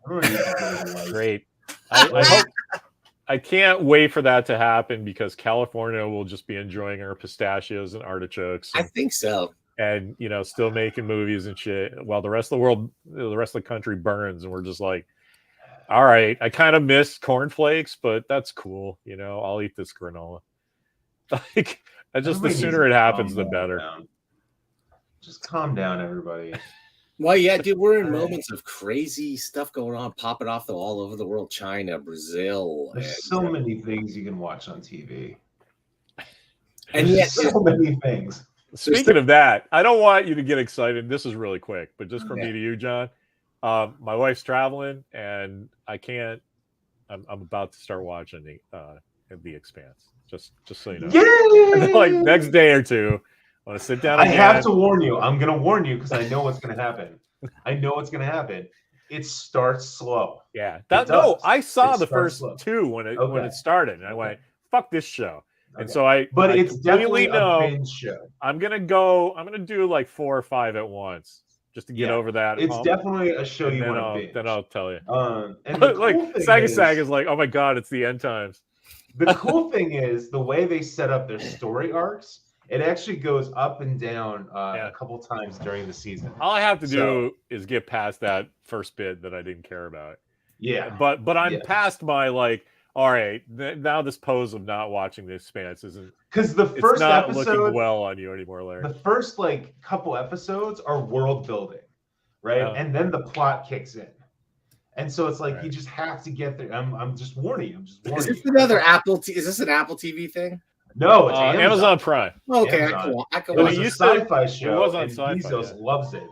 Great. I can't wait for that to happen because California will just be enjoying our pistachios and artichokes. I think so. And still making movies and shit while the rest of the world, the rest of the country burns, and we're just like, all right, I kind of miss cornflakes, but that's cool. I'll eat this granola. Like, the sooner it happens, the better. Just calm down, everybody. Well, yeah, dude, we're in moments of crazy stuff going on, popping off all over the world. China, Brazil. There's so many things you can watch on TV. And There's yet, so many things. Speaking of that, I don't want you to get excited. This is really quick, but just from Yeah. me to you, John. My wife's traveling, and I can't. I'm about to start watching the Expanse. Just so you know. Yay! Like next day or two, I want to sit down. I Again. have to warn you. I'm gonna warn you because I know what's gonna happen. I know what's gonna happen. It starts slow. Yeah, I saw the first two when it started, and I went, "Fuck this show." And so but I it's definitely know a binge show. I'm gonna do like 4 or 5 at once just to get over that. It's definitely a show you want to binge. Then I'll tell you. And the like cool thing Sag is like, oh my god, it's the end times. The cool thing is the way they set up their story arcs. It actually goes up and down a couple times during the season. All I have to do is get past that first bit that I didn't care about. Yeah, but I'm past my like. All right, now this pose of not watching The Expanse isn't because the first episode looking well on you anymore, Larry. The first like couple episodes are world building, right? And then the plot kicks in, and so it's like you just have to get there. I'm just warning you. Is this another Apple? Is this an Apple TV thing? No, it's Amazon Prime. Okay, Amazon. I can watch it. It's a sci-fi show. It was on and Sci-Fi. Bezos loves it,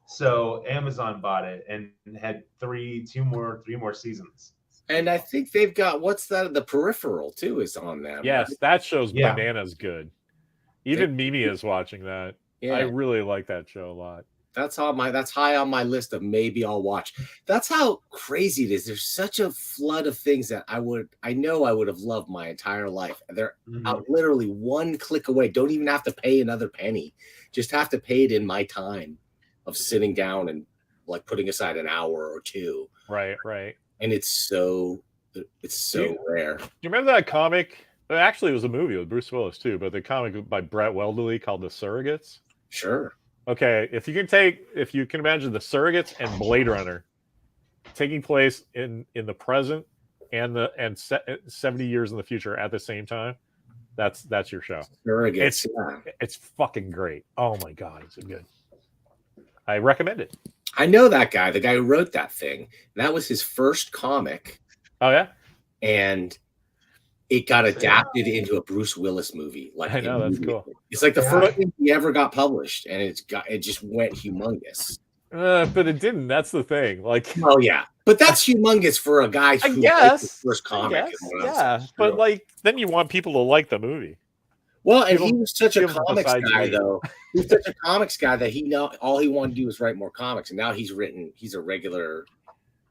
so Amazon bought it and had three more seasons. And I think they've got what's that? The Peripheral too is on them. Yes, that show's bananas good. Even Mimi is watching that. Yeah. I really like that show a lot. That's high on my list of maybe I'll watch. That's how crazy it is. There's such a flood of things that I know I would have loved my entire life. They're out literally one click away. Don't even have to pay another penny. Just have to pay it in my time of sitting down and like putting aside an hour or two. Right. And it's so rare. Do you remember that comic? Actually, it was a movie with Bruce Willis too, but the comic by Brett Welderly called The Surrogates. Sure. Okay, if you can imagine The Surrogates and Blade Runner taking place in the present and 70 years in the future at the same time, that's your show. Surrogates. It's fucking great. Oh my god, it's good. I recommend it. I know that guy, the guy who wrote that thing. That was his first comic. Oh yeah, and it got adapted into a Bruce Willis movie. Like I know that's cool. It's like the first thing he ever got published, and it just went humongous. But it didn't. That's the thing. Like, oh yeah, but that's humongous for a guy who wrote his first comic. But like, then you want people to like the movie. Well, and he was such a comics guy, though. He's such a comics guy that all he wanted to do was write more comics, and now he's a regular.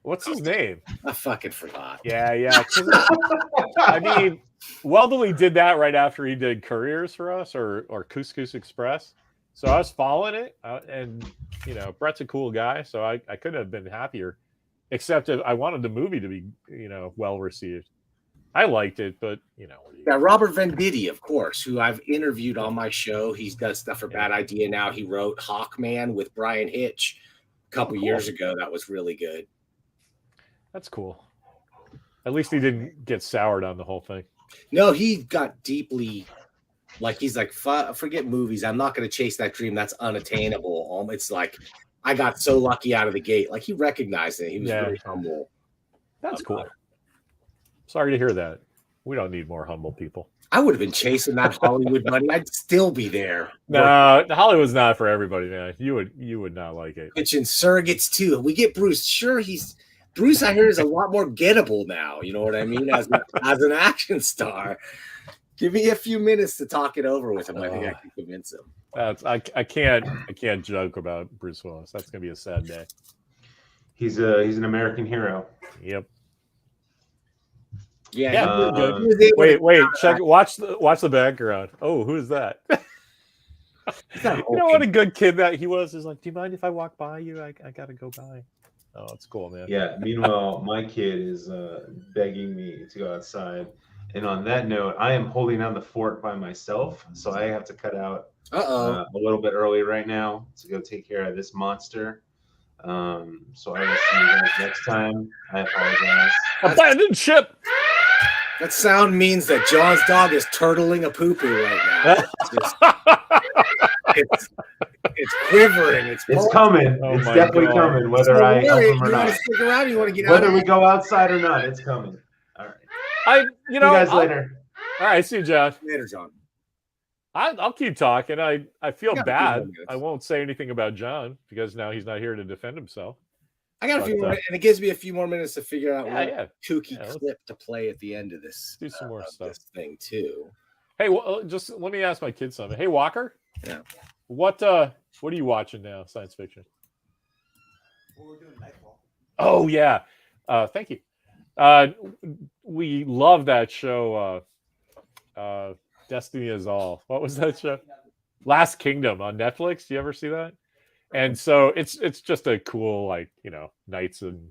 What's his name? I fucking forgot. Yeah. I mean, Welderly did that right after he did Couriers for us or Couscous Express. So I was following it, and Brett's a cool guy, so I couldn't have been happier. Except I wanted the movie to be well received. I liked it, but Yeah, Robert Venditti, of course, who I've interviewed on my show. He's done stuff for Bad Idea now. He wrote Hawkman with Brian Hitch a couple years ago. That was really good. That's cool. At least he didn't get soured on the whole thing. No, he got deeply, like he's like, forget movies. I'm not going to chase that dream. That's unattainable. It's like I got so lucky out of the gate. Like he recognized it. He was very humble. That's cool. Sorry to hear that. We don't need more humble people. I would have been chasing that Hollywood money. I'd still be there. No, Hollywood's not for everybody, man. You would not like it. Pitching Surrogates too. We get Bruce. Sure, Bruce. I hear is a lot more gettable now. You know what I mean? As an action star. Give me a few minutes to talk it over with him. I think I can convince him. I can't joke about Bruce Willis. That's gonna be a sad day. He's an American hero. Yep. Yeah. Wait. Watch the background. Oh, who's that? What a good kid that he was. He's like, do you mind if I walk by you? I gotta go by. Oh, it's cool, man. Yeah. Meanwhile, my kid is begging me to go outside. And on that note, I am holding down the fort by myself, so I have to cut out a little bit early right now to go take care of this monster. So I will see you guys next time. I apologize. Abandoned ship. That sound means that John's dog is turtling a poo-poo right now. It's quivering. It's coming. Oh it's my definitely God. coming, whether So I help Larry, him or you want not. to stick around? Or you want to get Whether out? we go outside or not, it's coming. All right. You See you know, guys later. all right, see you, Jeff. Later, John. I'll keep talking. I feel I got a few more bad. minutes. I won't say anything about John because now he's not here to defend himself. I got a few more, and it gives me a few more minutes to figure out what kooky clip to play at the end of this. Do some more stuff. This thing too. Hey, well, just let me ask my kids something. Hey, Walker. Yeah. What are you watching now? Science fiction. Well, we're doing Nightfall. Oh yeah. Thank you. We love that show. Destiny is All. What was that show? Last Kingdom on Netflix. Do you ever see that? And so it's just a cool, like, knights in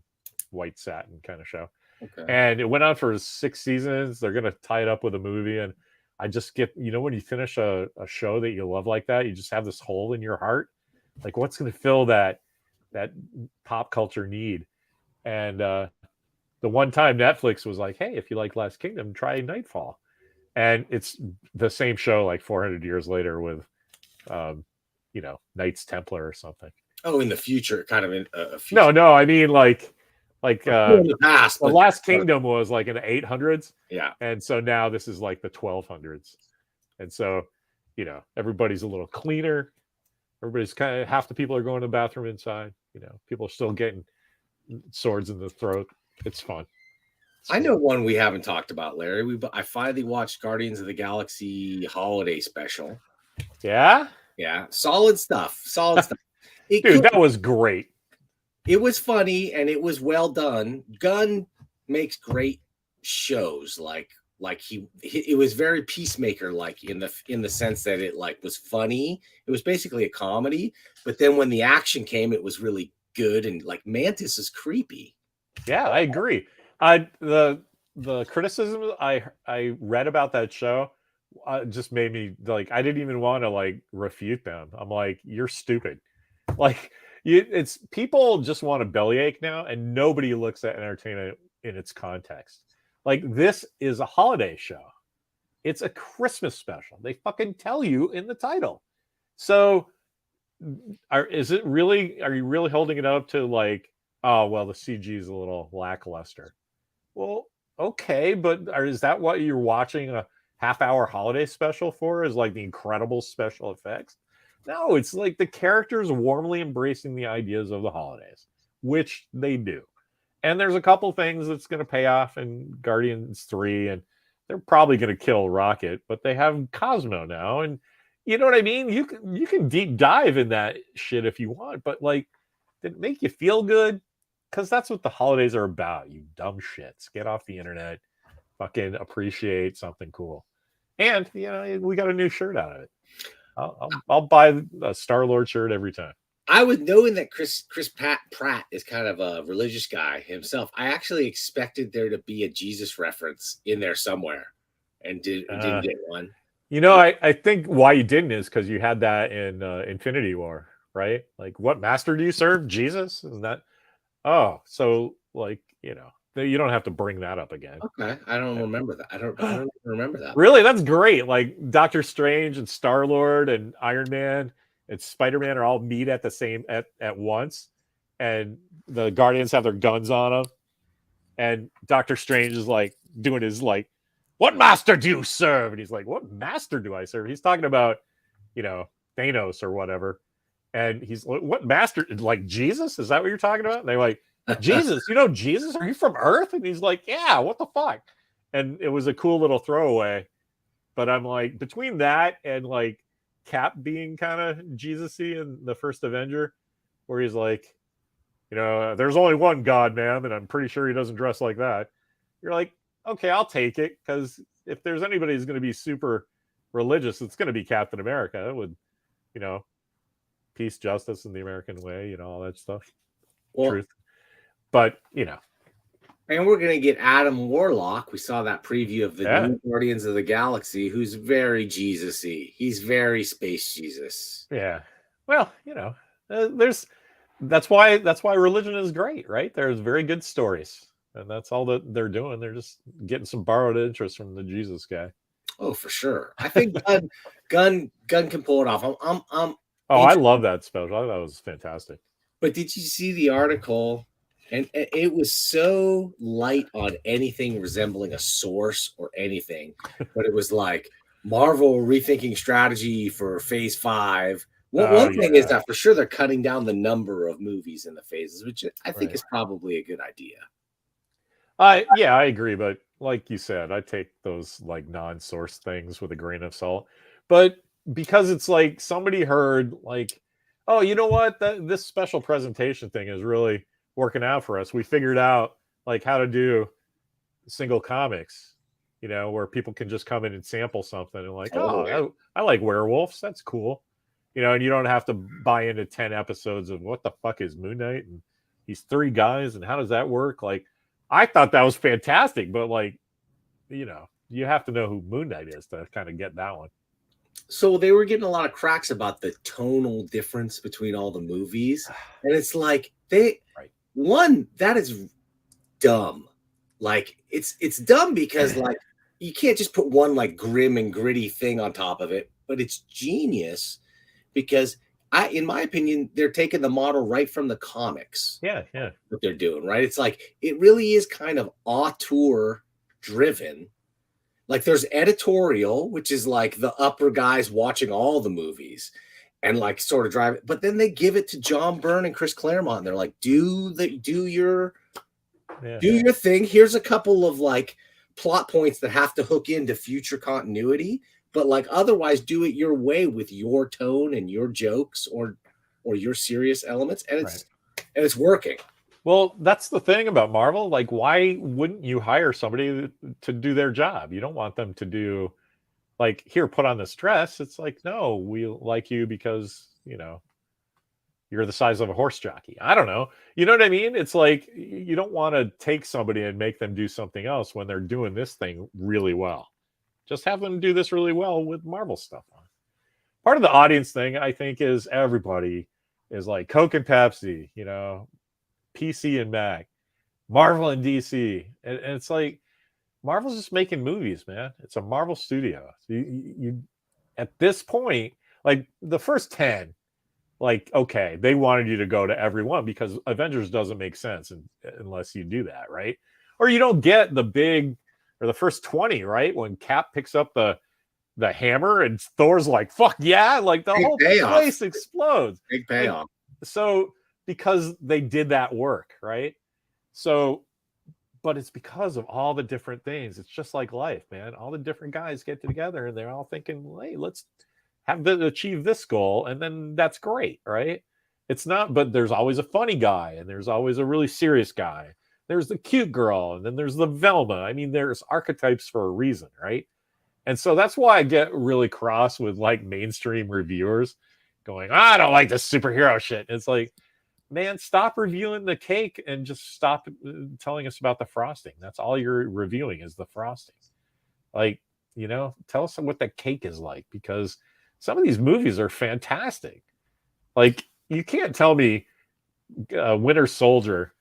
white satin kind of show. Okay. And it went on for 6 seasons. They're gonna tie it up with a movie, and I just get, when you finish a show that you love like that, you just have this hole in your heart. Like, what's gonna fill that pop culture need? And the one time Netflix was like, hey, if you like Last Kingdom, try Nightfall. And it's the same show like 400 years later with Knights Templar or something. Oh, in the future, kind of in a future. No, I mean like in the past. The Last Kingdom was like in the 800s. Yeah. And so now this is like the 1200s. And so, everybody's a little cleaner. Everybody's kind of, half the people are going to the bathroom inside. People are still getting swords in the throat. It's fun. I know one we haven't talked about, Larry. I finally watched Guardians of the Galaxy holiday special. Yeah? Yeah. Solid stuff. Dude, that was great. It was funny and it was well done. Gunn makes great shows. It was very Peacemaker like in the sense that it like was funny. It was basically a comedy, but then when the action came, it was really good, and like Mantis is creepy. Yeah, I agree. The criticism I read about that show just made me like, I didn't even want to like refute them. I'm like, you're stupid. Like, it's people just want a bellyache now, and nobody looks at entertainment in its context. Like, this is a holiday show. It's a Christmas special. They fucking tell you in the title. So are you really holding it up to like, oh, well, the CG is a little lackluster? Well, okay, but is that what you're watching a half-hour holiday special for? Is like the incredible special effects? No, it's like the characters warmly embracing the ideas of the holidays, which they do. And there's a couple things that's going to pay off in Guardians 3, and they're probably going to kill Rocket, but they have Cosmo now, and you know what I mean? You can deep dive in that shit if you want, but like, did it make you feel good? Because that's what the holidays are about, you dumb shits. Get off the internet, fucking appreciate something cool. And, we got a new shirt out of it. I'll buy a Star-Lord shirt every time. I was knowing that Chris Pratt is kind of a religious guy himself. I actually expected there to be a Jesus reference in there somewhere, and didn't get one. I think why you didn't is because you had that in Infinity War, right? Like, what master do you serve? Jesus? Isn't that? Oh, so like, you don't have to bring that up again. Okay, I don't remember that. I don't remember that. Really, that's great. Like Doctor Strange and Star-Lord and Iron Man and Spider-Man are all meet at the same at once, and the Guardians have their guns on them, and Doctor Strange is like doing his like, what master do you serve? And he's like, what master do I serve? He's talking about, Thanos or whatever. And he's like, what master? Like, Jesus? Is that what you're talking about? And they're like, Jesus? Jesus? Are you from Earth? And he's like, yeah, what the fuck? And it was a cool little throwaway. But I'm like, between that and like Cap being kind of Jesus-y in the first Avenger, where he's like, there's only one God, man, and I'm pretty sure he doesn't dress like that. You're like, okay, I'll take it, because if there's anybody who's going to be super religious, it's going to be Captain America. It would, peace, justice, and the American way, all that stuff. Well, truth. But, and we're going to get Adam Warlock. We saw that preview of the new Guardians of the Galaxy, who's very Jesus-y. He's very space Jesus. Yeah. Well, that's why religion is great, right? There's very good stories. And that's all that they're doing. They're just getting some borrowed interest from the Jesus guy. Oh, for sure. I think Gunn can pull it off. Oh, I love that special. I thought that was fantastic. But did you see the article? And it was so light on anything resembling a source or anything, but it was like Marvel rethinking strategy for Phase 5. One thing is that for sure they're cutting down the number of movies in the phases, which I think is probably a good idea. Yeah, I agree, but like you said, I take those like non-source things with a grain of salt. But because it's like somebody heard like, oh, you know what? This special presentation thing is really working out for us. We figured out like how to do single comics, you know, where people can just come in and sample something and like, I like werewolves. That's cool. You know, and you don't have to buy into 10 episodes of what the fuck is Moon Knight and these 3 guys and how does that work? Like, I thought that was fantastic, but like, you know, you have to know who Moon Knight is to kind of get that one. So they were getting a lot of cracks about the tonal difference between all the movies. And it's like one, that is dumb. Like it's dumb because like you can't just put one like grim and gritty thing on top of it, but it's genius because in my opinion, they're taking the model right from the comics. Yeah. What they're doing, right? It's like it really is kind of auteur driven. Like there's editorial, which is like the upper guys watching all the movies and like sort of drive it, but then they give it to John Byrne and Chris Claremont. And they're like, do your thing. Here's a couple of like plot points that have to hook into future continuity, but like otherwise do it your way with your tone and your jokes or your serious elements, and it's working. Well, that's the thing about Marvel. Like, why wouldn't you hire somebody to do their job? You don't want them to do like, here, put on this dress. It's like, no, we like you because, you know, you're the size of a horse jockey. I don't know. You know what I mean? It's like, you don't want to take somebody and make them do something else when they're doing this thing really well. Just have them do this really well with Marvel stuff on. Part of the audience thing, I think, is everybody is like Coke and Pepsi, you know, PC and Mac, Marvel and DC. And it's like, Marvel's just making movies, man. It's a Marvel studio. You at this point, like the first 10, like, okay, they wanted you to go to every one because Avengers doesn't make sense unless you do that, right? Or you don't get the big, or the first 20, right? When Cap picks up the hammer and Thor's like, fuck yeah, like the whole place explodes. Big payoff. So because they did that work, right? So, but it's because of all the different things. It's just like life, man. All the different guys get together and they're all thinking, hey, let's achieve this goal, and then that's great, right? It's not, but there's always a funny guy and there's always a really serious guy. There's the cute girl and then there's the Velma. I mean, there's archetypes for a reason, right? And so that's why I get really cross with like mainstream reviewers going, I don't like this superhero shit. It's like, man, stop reviewing the cake and just stop telling us about the frosting. That's all you're reviewing is the frosting. Like, you know, tell us what the cake is like, because some of these movies are fantastic. Like, you can't tell me Winter Soldier,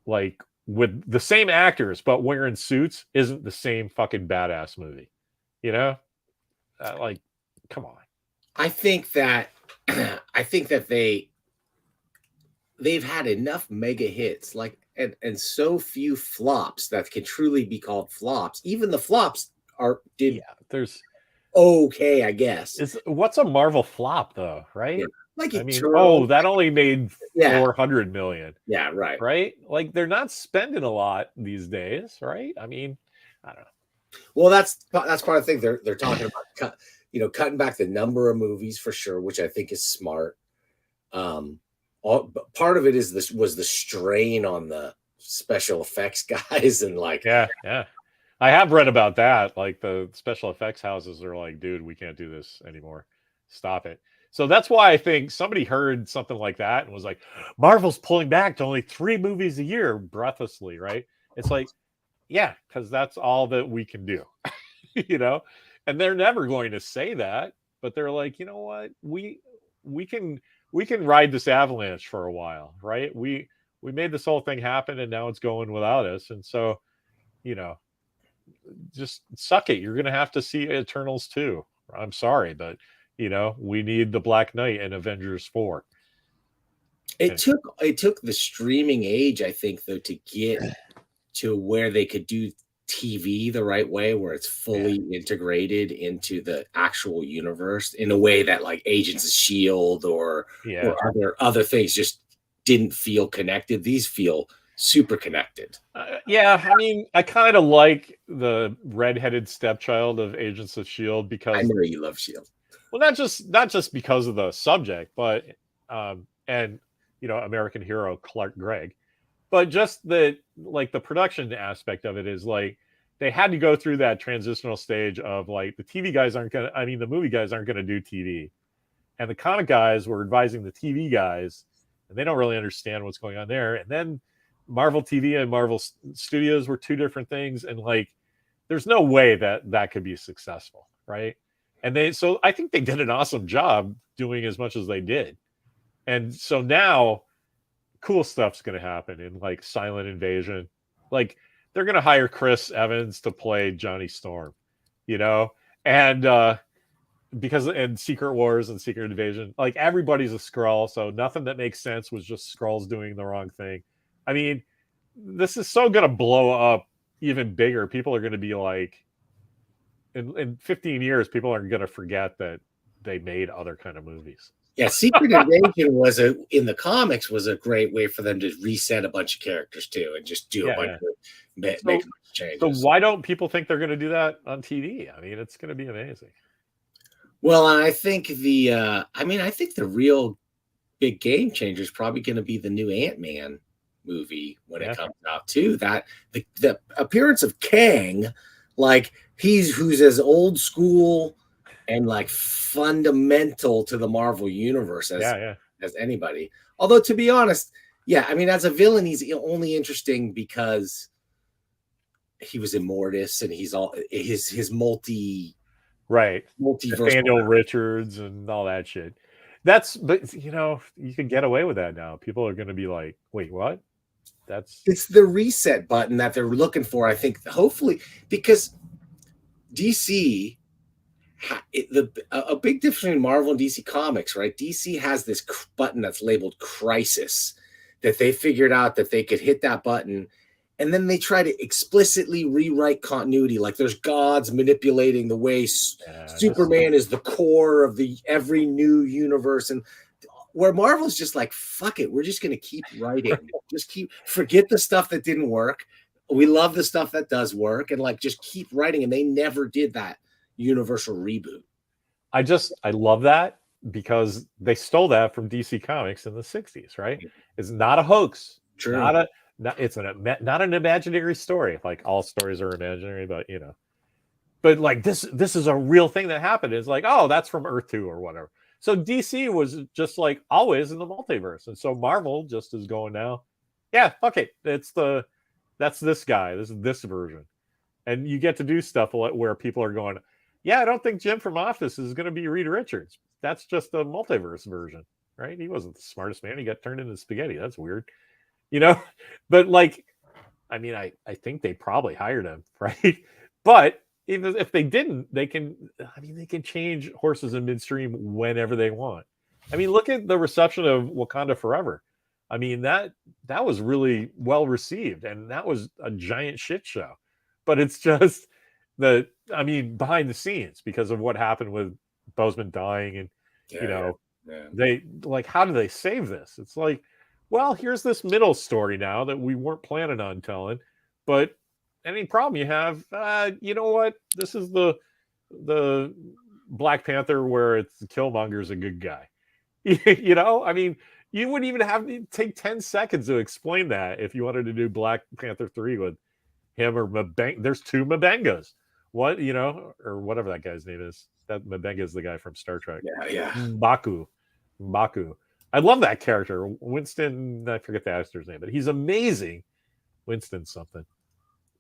like with the same actors but wearing suits, isn't the same fucking badass movie. You know, like, come on. I think that they've had enough mega hits, like and so few flops that can truly be called flops. Even the flops there's okay, I guess. What's a Marvel flop though, right? Yeah. Like I mean, that only made 400 million. Yeah, right. Right? Like, they're not spending a lot these days, right? I mean, I don't know. Well, that's part of the thing. They're talking about cutting back the number of movies for sure, which I think is smart. Part of it was the strain on the special effects guys and like yeah. I have read about that. Like, the special effects houses are like, dude, we can't do this anymore. Stop it. So that's why I think somebody heard something like that and was like, Marvel's pulling back to only 3 movies a year breathlessly, right? It's like, yeah, because that's all that we can do, you know? And they're never going to say that, but they're like, you know what? We can ride this avalanche for a while, right? We made this whole thing happen and now it's going without us. And so, you know, just suck it. You're going to have to see Eternals too. I'm sorry, but You know, we need the Black Knight in Avengers 4. It took the streaming age, I think, though, to get to where they could do TV the right way, where it's fully integrated into the actual universe in a way that like Agents of Shield or other things just didn't feel connected. These feel super connected. I mean, I kind of like the redheaded stepchild of Agents of Shield because I know you love Shield. Well, not just because of the subject, but and you know, American hero Clark Gregg, but just the production aspect of it is like they had to go through that transitional stage of like the movie guys aren't gonna do TV, and the comic guys were advising the TV guys, and they don't really understand what's going on there. And then Marvel TV and Marvel Studios were two different things, and like there's no way that could be successful, right? And so I think they did an awesome job doing as much as they did. And so now cool stuff's going to happen in like Silent Invasion. Like they're going to hire Chris Evans to play Johnny Storm, you know? And because in Secret Wars and Secret Invasion, like everybody's a Skrull, so nothing that makes sense was just Skrulls doing the wrong thing. I mean, this is so going to blow up even bigger. People are going to be like, in 15 years, people are going to forget that they made other kind of movies. Yeah, Secret Invasion in the comics was a great way for them to reset a bunch of characters too, and just do a bunch of make a bunch of changes. So why don't people think they're going to do that on TV? I mean, it's going to be amazing. Well, and I think I think the real big game changer is probably going to be the new Ant-Man movie when it comes out too. That the appearance of Kang, like who's as old school and like fundamental to the Marvel universe as anybody. Although to be honest, I mean, as a villain, he's only interesting because he was Immortus and he's all his multiverse. Daniel Richards and all that shit. But you know, you can get away with that now. People are going to be like, wait, what? It's the reset button that they're looking for, I think, hopefully, because DC, a big difference between Marvel and DC Comics, right? DC has this button that's labeled Crisis that they figured out that they could hit that button, and then they try to explicitly rewrite continuity. Like there's gods manipulating the way Superman is the core of every new universe, and where Marvel's just like, fuck it, we're just going to keep writing. Forget the stuff that didn't work. We love the stuff that does work, and like just keep writing. And they never did that universal reboot. I love that because they stole that from DC Comics in the 60s, right? It's not a hoax. True. It's not an imaginary story. Like all stories are imaginary, but like this is a real thing that happened. It's like, oh, that's from Earth 2 or whatever. So DC was just like always in the multiverse. And so Marvel just is going now, fuck it. That's this guy. This is this version. And you get to do stuff where people are going, I don't think Jim from Office is going to be Reed Richards. That's just a multiverse version, right? He wasn't the smartest man. He got turned into spaghetti. That's weird, you know? But like, I mean, I think they probably hired him, right? But even if they didn't, they can change horses in midstream whenever they want. I mean, look at the reception of Wakanda Forever. I mean, that was really well received, and that was a giant shit show. But it's just behind the scenes because of what happened with Boseman dying, and they like, how do they save this? It's like, well, here's this middle story now that we weren't planning on telling, but any problem you have, you know what? This is the Black Panther where it's Killmonger's a good guy. You know, I mean, you wouldn't even have to take 10 seconds to explain that if you wanted to do Black Panther 3 with him or Mabeng. There's two Mabengas. What, you know, or whatever that guy's name is. That Mabenga is the guy from Star Trek. Yeah. M'Baku. I love that character. Winston, I forget the actor's name, but he's amazing. Winston something.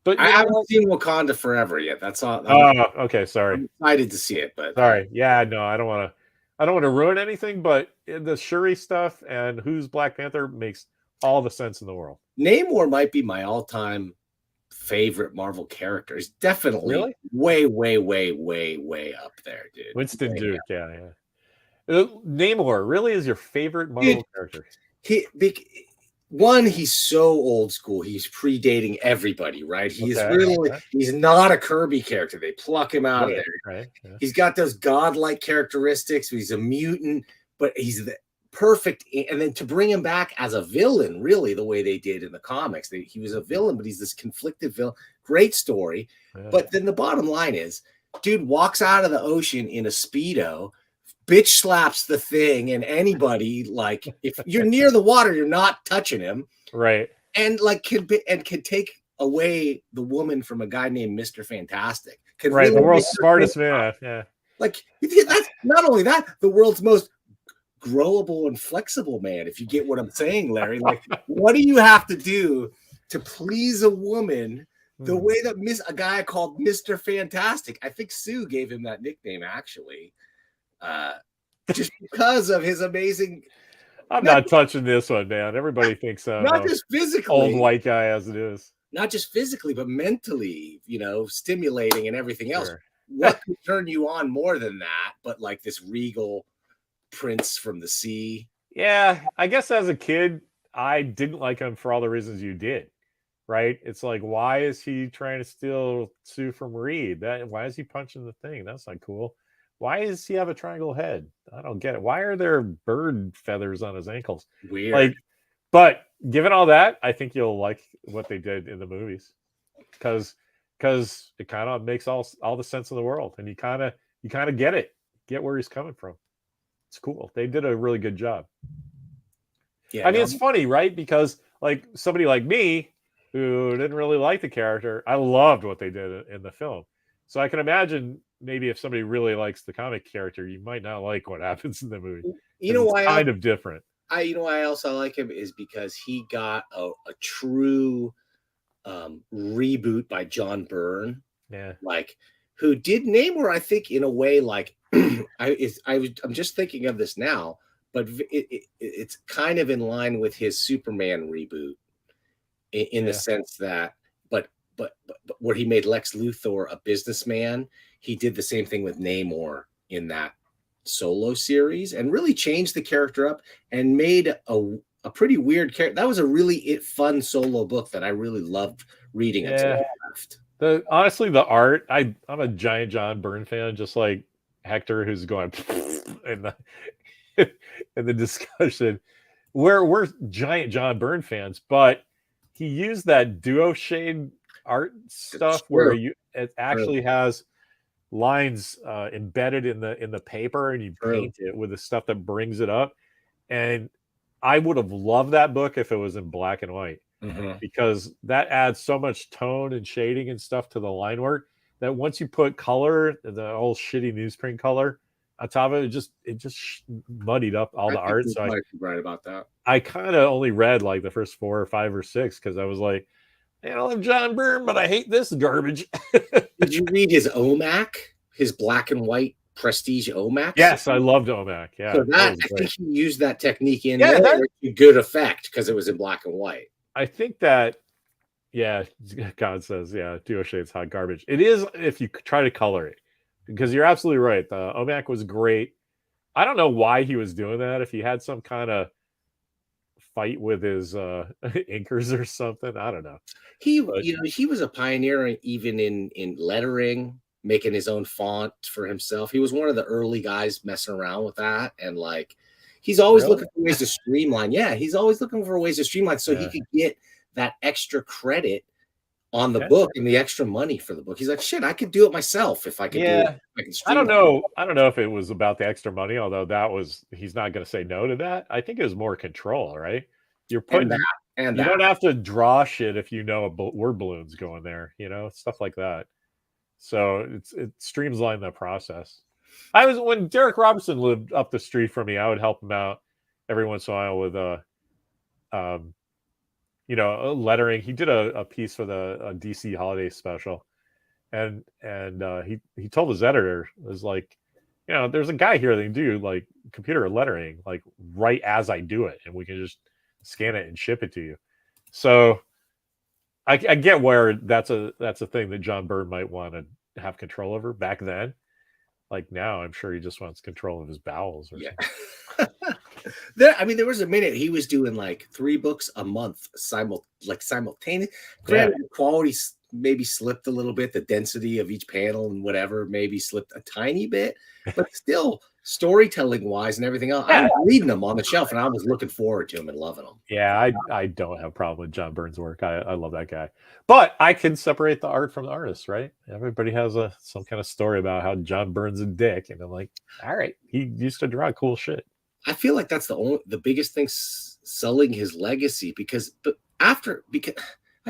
But I haven't seen Wakanda Forever yet. That's all. Okay. Sorry. I'm excited to see it, but sorry. Yeah, no, I don't want to ruin anything. But the Shuri stuff and who's Black Panther makes all the sense in the world. Namor might be my all-time favorite Marvel character. He's definitely way up there, dude. Winston Duke, yeah. Namor really is your favorite Marvel character. He's so old school. He's predating everybody, right? He's he's not a Kirby character. They pluck him out of there. Right. Yeah. He's got those godlike characteristics. He's a mutant, but he's the perfect. And then to bring him back as a villain, really, the way they did in the comics, he was a villain, but he's this conflicted villain. Great story. Yeah. But then the bottom line is, dude walks out of the ocean in a Speedo, bitch slaps the thing, and anybody, like, if you're near the water, you're not touching him. Right. And like can take away the woman from a guy named Mr. Fantastic. Right, really the world's smartest man. Yeah. Like, that's not only that, the world's most growable and flexible man, if you get what I'm saying, Larry. Like, what do you have to do to please a woman the way that a guy called Mr. Fantastic? I think Sue gave him that nickname, actually. Just because of his amazing. I'm not touching this one, man. Everybody thinks not just physically, old white guy as it is. Not just physically, but mentally, stimulating and everything else. Sure. What could turn you on more than that? But like this regal prince from the sea. Yeah, I guess as a kid, I didn't like him for all the reasons you did. Right? It's like, why is he trying to steal Sue from Reed? Why is he punching the thing? That's not cool. Why does he have a triangle head? I don't get it. Why are there bird feathers on his ankles? Weird. But given all that, I think you'll like what they did in the movies, because it kind of makes all the sense in the world, and you kind of get where he's coming from. It's cool. They did a really good job. Yeah, I mean, it's funny, right? Because like somebody like me who didn't really like the character, I loved what they did in the film. So I can imagine maybe if somebody really likes the comic character, you might not like what happens in the movie. You know why? Kind of different. You know why I also like him is because he got a true reboot by John Byrne. Yeah, like who did Namor, I think, in a way like I'm just thinking of this now, but it's kind of in line with his Superman reboot in the sense that, but where he made Lex Luthor a businessman, he did the same thing with Namor in that solo series and really changed the character up and made a pretty weird character. That was a really fun solo book that I really loved reading until I left. Honestly, the art, I'm a giant John Byrne fan, just like Hector, who's going in the discussion. We're giant John Byrne fans, but he used that duo shade art stuff where it actually has lines embedded in the paper, and you paint it with the stuff that brings it up. And I would have loved that book if it was in black and white, because that adds so much tone and shading and stuff to the line work that once you put color, the old shitty newsprint color on top of it, it just muddied up all the art. So I right about that. I kind of only read like the first 4 or 5 or 6 because I was like, I love John Byrne, but I hate this garbage. Did you read his OMAC, his black and white prestige OMAC? Yes, I loved OMAC. Yeah, so I think he used that technique in there to good effect because it was in black and white. I think that, God says, duo shade's hot garbage. It is if you try to color it, because you're absolutely right. The OMAC was great. I don't know why he was doing that. If he had some kind of fight with his inkers or something, I don't know. He was a pioneer even in lettering, making his own font for himself. He was one of the early guys messing around with that, and like he's always looking for ways to streamline. Yeah, he's always looking for ways to streamline so he could get that extra credit on the book and the extra money for the book. He's like, shit, I could do it myself if I could do it. I don't know if it was about the extra money, although he's not going to say no to that. I think it was more control, right? You're putting you don't have to draw shit if you know a word balloon's going there, stuff like that. So it streamlines that process. When Derek Robertson lived up the street from me, I would help him out every once in a while with lettering. He did a piece for the DC holiday special, and he told his editor, it was like, there's a guy here that can do like computer lettering, like right as I do it, and we can just scan it and ship it to you. So I get where that's a thing that John Byrne might want to have control over back then. Like now, I'm sure he just wants control of his bowels or something. There was a minute he was doing like 3 books a month, simultaneous. Granted, the quality maybe slipped a little bit, the density of each panel and whatever maybe slipped a tiny bit, but still, storytelling wise and everything else, I was reading them on the shelf and I was looking forward to them and loving them. Yeah, I don't have a problem with John Byrne's work. I love that guy, but I can separate the art from the artist, right? Everybody has some kind of story about how John Byrne's a dick, and I'm like, all right, he used to draw cool shit. I feel like that's the biggest thing sullying his legacy because I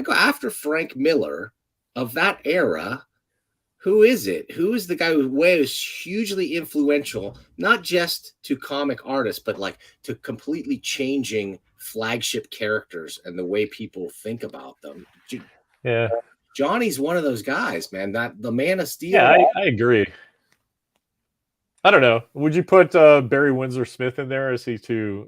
go after Frank Miller of that era. Who is it? Who is the guy who was hugely influential, not just to comic artists, but like to completely changing flagship characters and the way people think about them? Yeah, Johnny's one of those guys, man. That the Man of Steel. Yeah, I agree. I don't know. Would you put Barry Windsor Smith in there? Is he too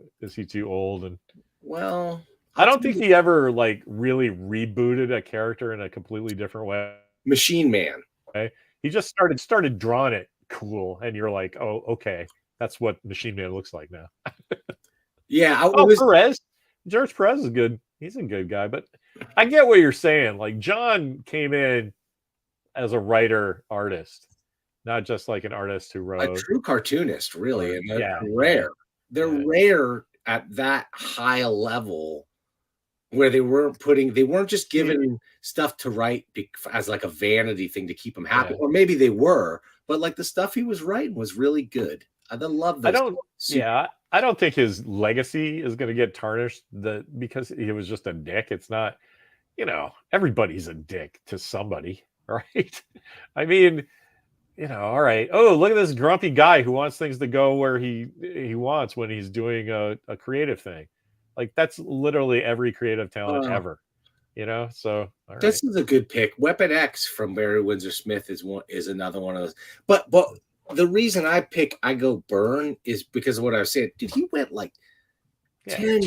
old? And well, I don't think he ever like really rebooted a character in a completely different way. Machine Man. He just started drawing it cool, and you're like, oh, okay, that's what Machine Man looks like now. Yeah. George Perez is good. He's a good guy, but I get what you're saying. Like John came in as a writer artist, not just like an artist who wrote a true cartoonist, really, and they're rare. They're rare at that high a level where they weren't just given stuff to write as like a vanity thing to keep them happy, or maybe they were, but like the stuff he was writing was really good. I love this. I don't think his legacy is going to get tarnished because he was just a dick. It's not, everybody's a dick to somebody, right? I mean, all right. Oh, look at this grumpy guy who wants things to go where he wants when he's doing a creative thing. Like that's literally every creative talent ever, So this is a good pick. Weapon X from Barry Windsor Smith is another one of those. But the reason I go Byrne is because of what I was saying. Dude, he went like 10,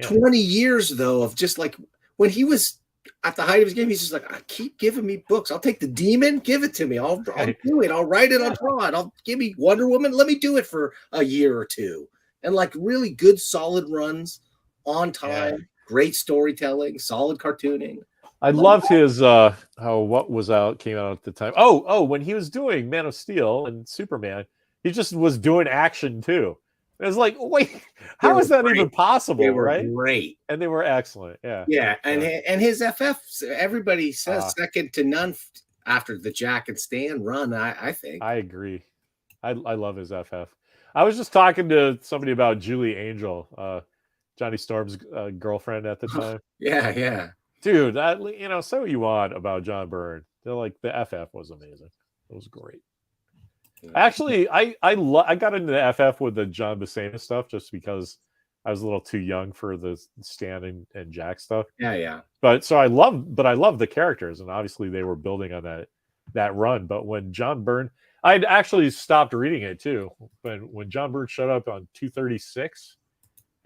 20 years though of just like when he was at the height of his game, he's just like, keep giving me books. I'll take the Demon, give it to me. I'll do it. I'll write it. I'll draw it. I'll give me Wonder Woman. Let me do it for a year or two. And like really good, solid runs on time, great storytelling, solid cartooning. I loved his came out at the time. Oh, when he was doing Man of Steel and Superman, he just was doing action too. It was like, wait, how is that even possible? They were right? Great, and they were excellent. Yeah, yeah, and his FF, everybody says second to none after the Jack and Stan run. I think I agree. I love his FF. I was just talking to somebody about Julie Angel, Johnny Storm's girlfriend at the time. Yeah. Dude, say what you want about John Byrne. They're like the FF was amazing. It was great. Yeah. Actually, I got into the FF with the John Buscema stuff just because I was a little too young for the Stan and Jack stuff. Yeah. But I love the characters, and obviously they were building on that run. But when John Byrne, I'd actually stopped reading it too. When John Byrne showed up on 236,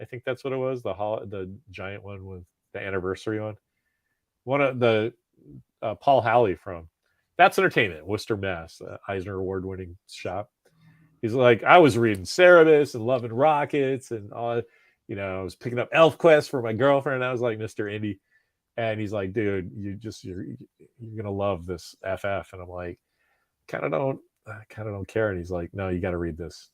I think that's what it was, the giant one with the anniversary one. One of the Paul Halley from That's Entertainment, Worcester, Mass, Eisner Award-winning shop. He's like, I was reading Cerebus and Love and Rockets and all, I was picking up ElfQuest for my girlfriend. I was like Mr. Indie. And he's like, dude, you're gonna love this FF. And I'm like, I kind of don't care. And he's like, no, you got to read this.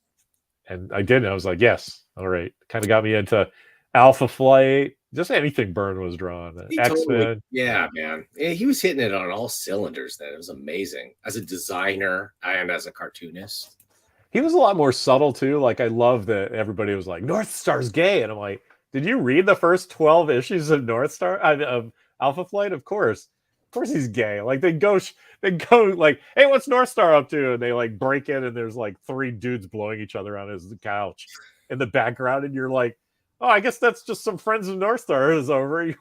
And I did. And I was like, yes, all right. Kind of got me into Alpha Flight, just anything Byrne was drawn. X-Men. Yeah, man. He was hitting it on all cylinders then. It was amazing as a designer and as a cartoonist. He was a lot more subtle too. Like I love that everybody was like, North Star's gay. And I'm like, did you read the first 12 issues of of Alpha Flight? Of course he's gay. Like they go like, hey, what's North Star up to? And they like break in and there's like 3 dudes blowing each other on his couch in the background. And you're like, oh, I guess that's just some friends of North Star is over.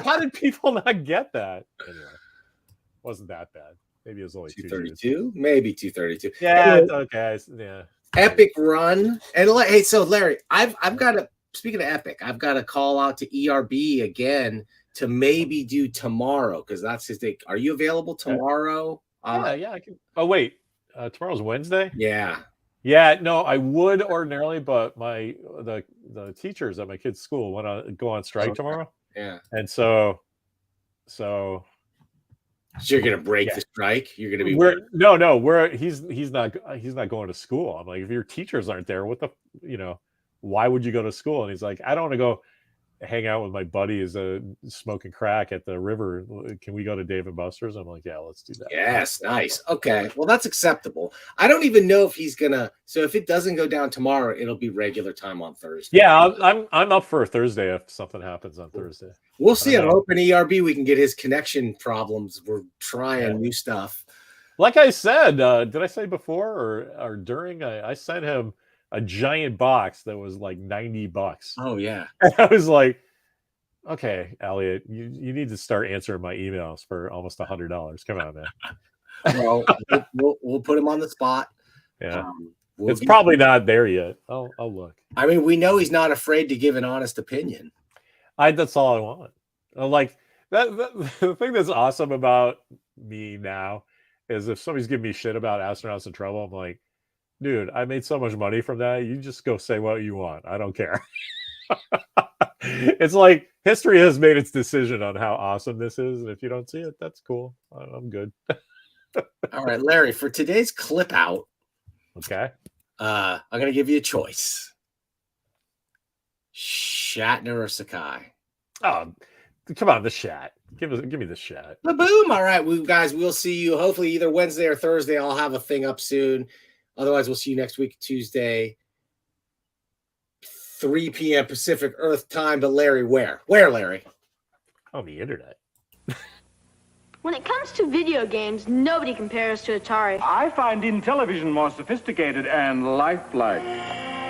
How did people not get that? Anyway, wasn't that bad. Maybe it was only 232, maybe 232. Yeah, okay. Yeah. Epic run. And hey, so Larry, I've got to, speaking of Epic, I've got to call out to ERB again to maybe do tomorrow because that's his day. Are you available tomorrow? Yeah, I can. Oh wait, Tomorrow's Wednesday. Yeah. Yeah, no, I would ordinarily, but the teachers at my kid's school want to go on strike tomorrow. Yeah. And so you're gonna break the strike. You're gonna be he's not going to school. I'm like, if your teachers aren't there, why would you go to school? And he's like, I don't want to go hang out with my buddies smoking crack at the river. Can we go to Dave and Buster's? I'm like, yeah, let's do that. Yes, nice. Okay, well, that's acceptable. I don't even know if he's gonna. So if it doesn't go down tomorrow, it'll be regular time on Thursday. Yeah, I'm up for a Thursday if something happens on Thursday. We'll see. I'm hoping ERB we can get his connection problems. We're trying new stuff. Like I said, did I say before or during? I sent him a giant box that was like $90. Oh yeah. And I was like, okay, Elliot, you need to start answering my emails for almost $100. Come on, man. Well, we'll put him on the spot. Yeah. It's probably not there yet. I'll look. I mean, we know he's not afraid to give an honest opinion. That's all I want. Like that the thing that's awesome about me now is if somebody's giving me shit about astronauts in trouble, I'm like, dude, I made so much money from that. You just go say what you want. I don't care. It's like history has made its decision on how awesome this is. And if you don't see it, that's cool. I'm good. All right, Larry, for today's clip out, okay, I'm going to give you a choice. Shatner or Sakai? Oh, come on, the Shat. Give me the Shat. Boom! All right, guys, we'll see you hopefully either Wednesday or Thursday. I'll have a thing up soon. Otherwise, we'll see you next week, Tuesday, 3 p.m. Pacific Earth time. But Larry, where? Where, Larry? On the internet. When it comes to video games, nobody compares to Atari. I find Intellivision more sophisticated and lifelike.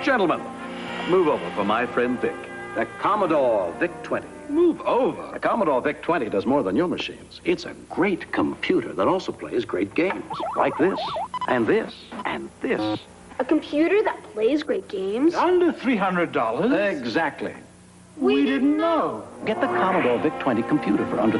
Gentlemen, move over for my friend Vic. The Commodore VIC-20. Move over? The Commodore VIC-20 does more than your machines. It's a great computer that also plays great games. Like this, and this, and this. A computer that plays great games? Under $300? Exactly. We didn't know. Get the Commodore VIC-20 computer for under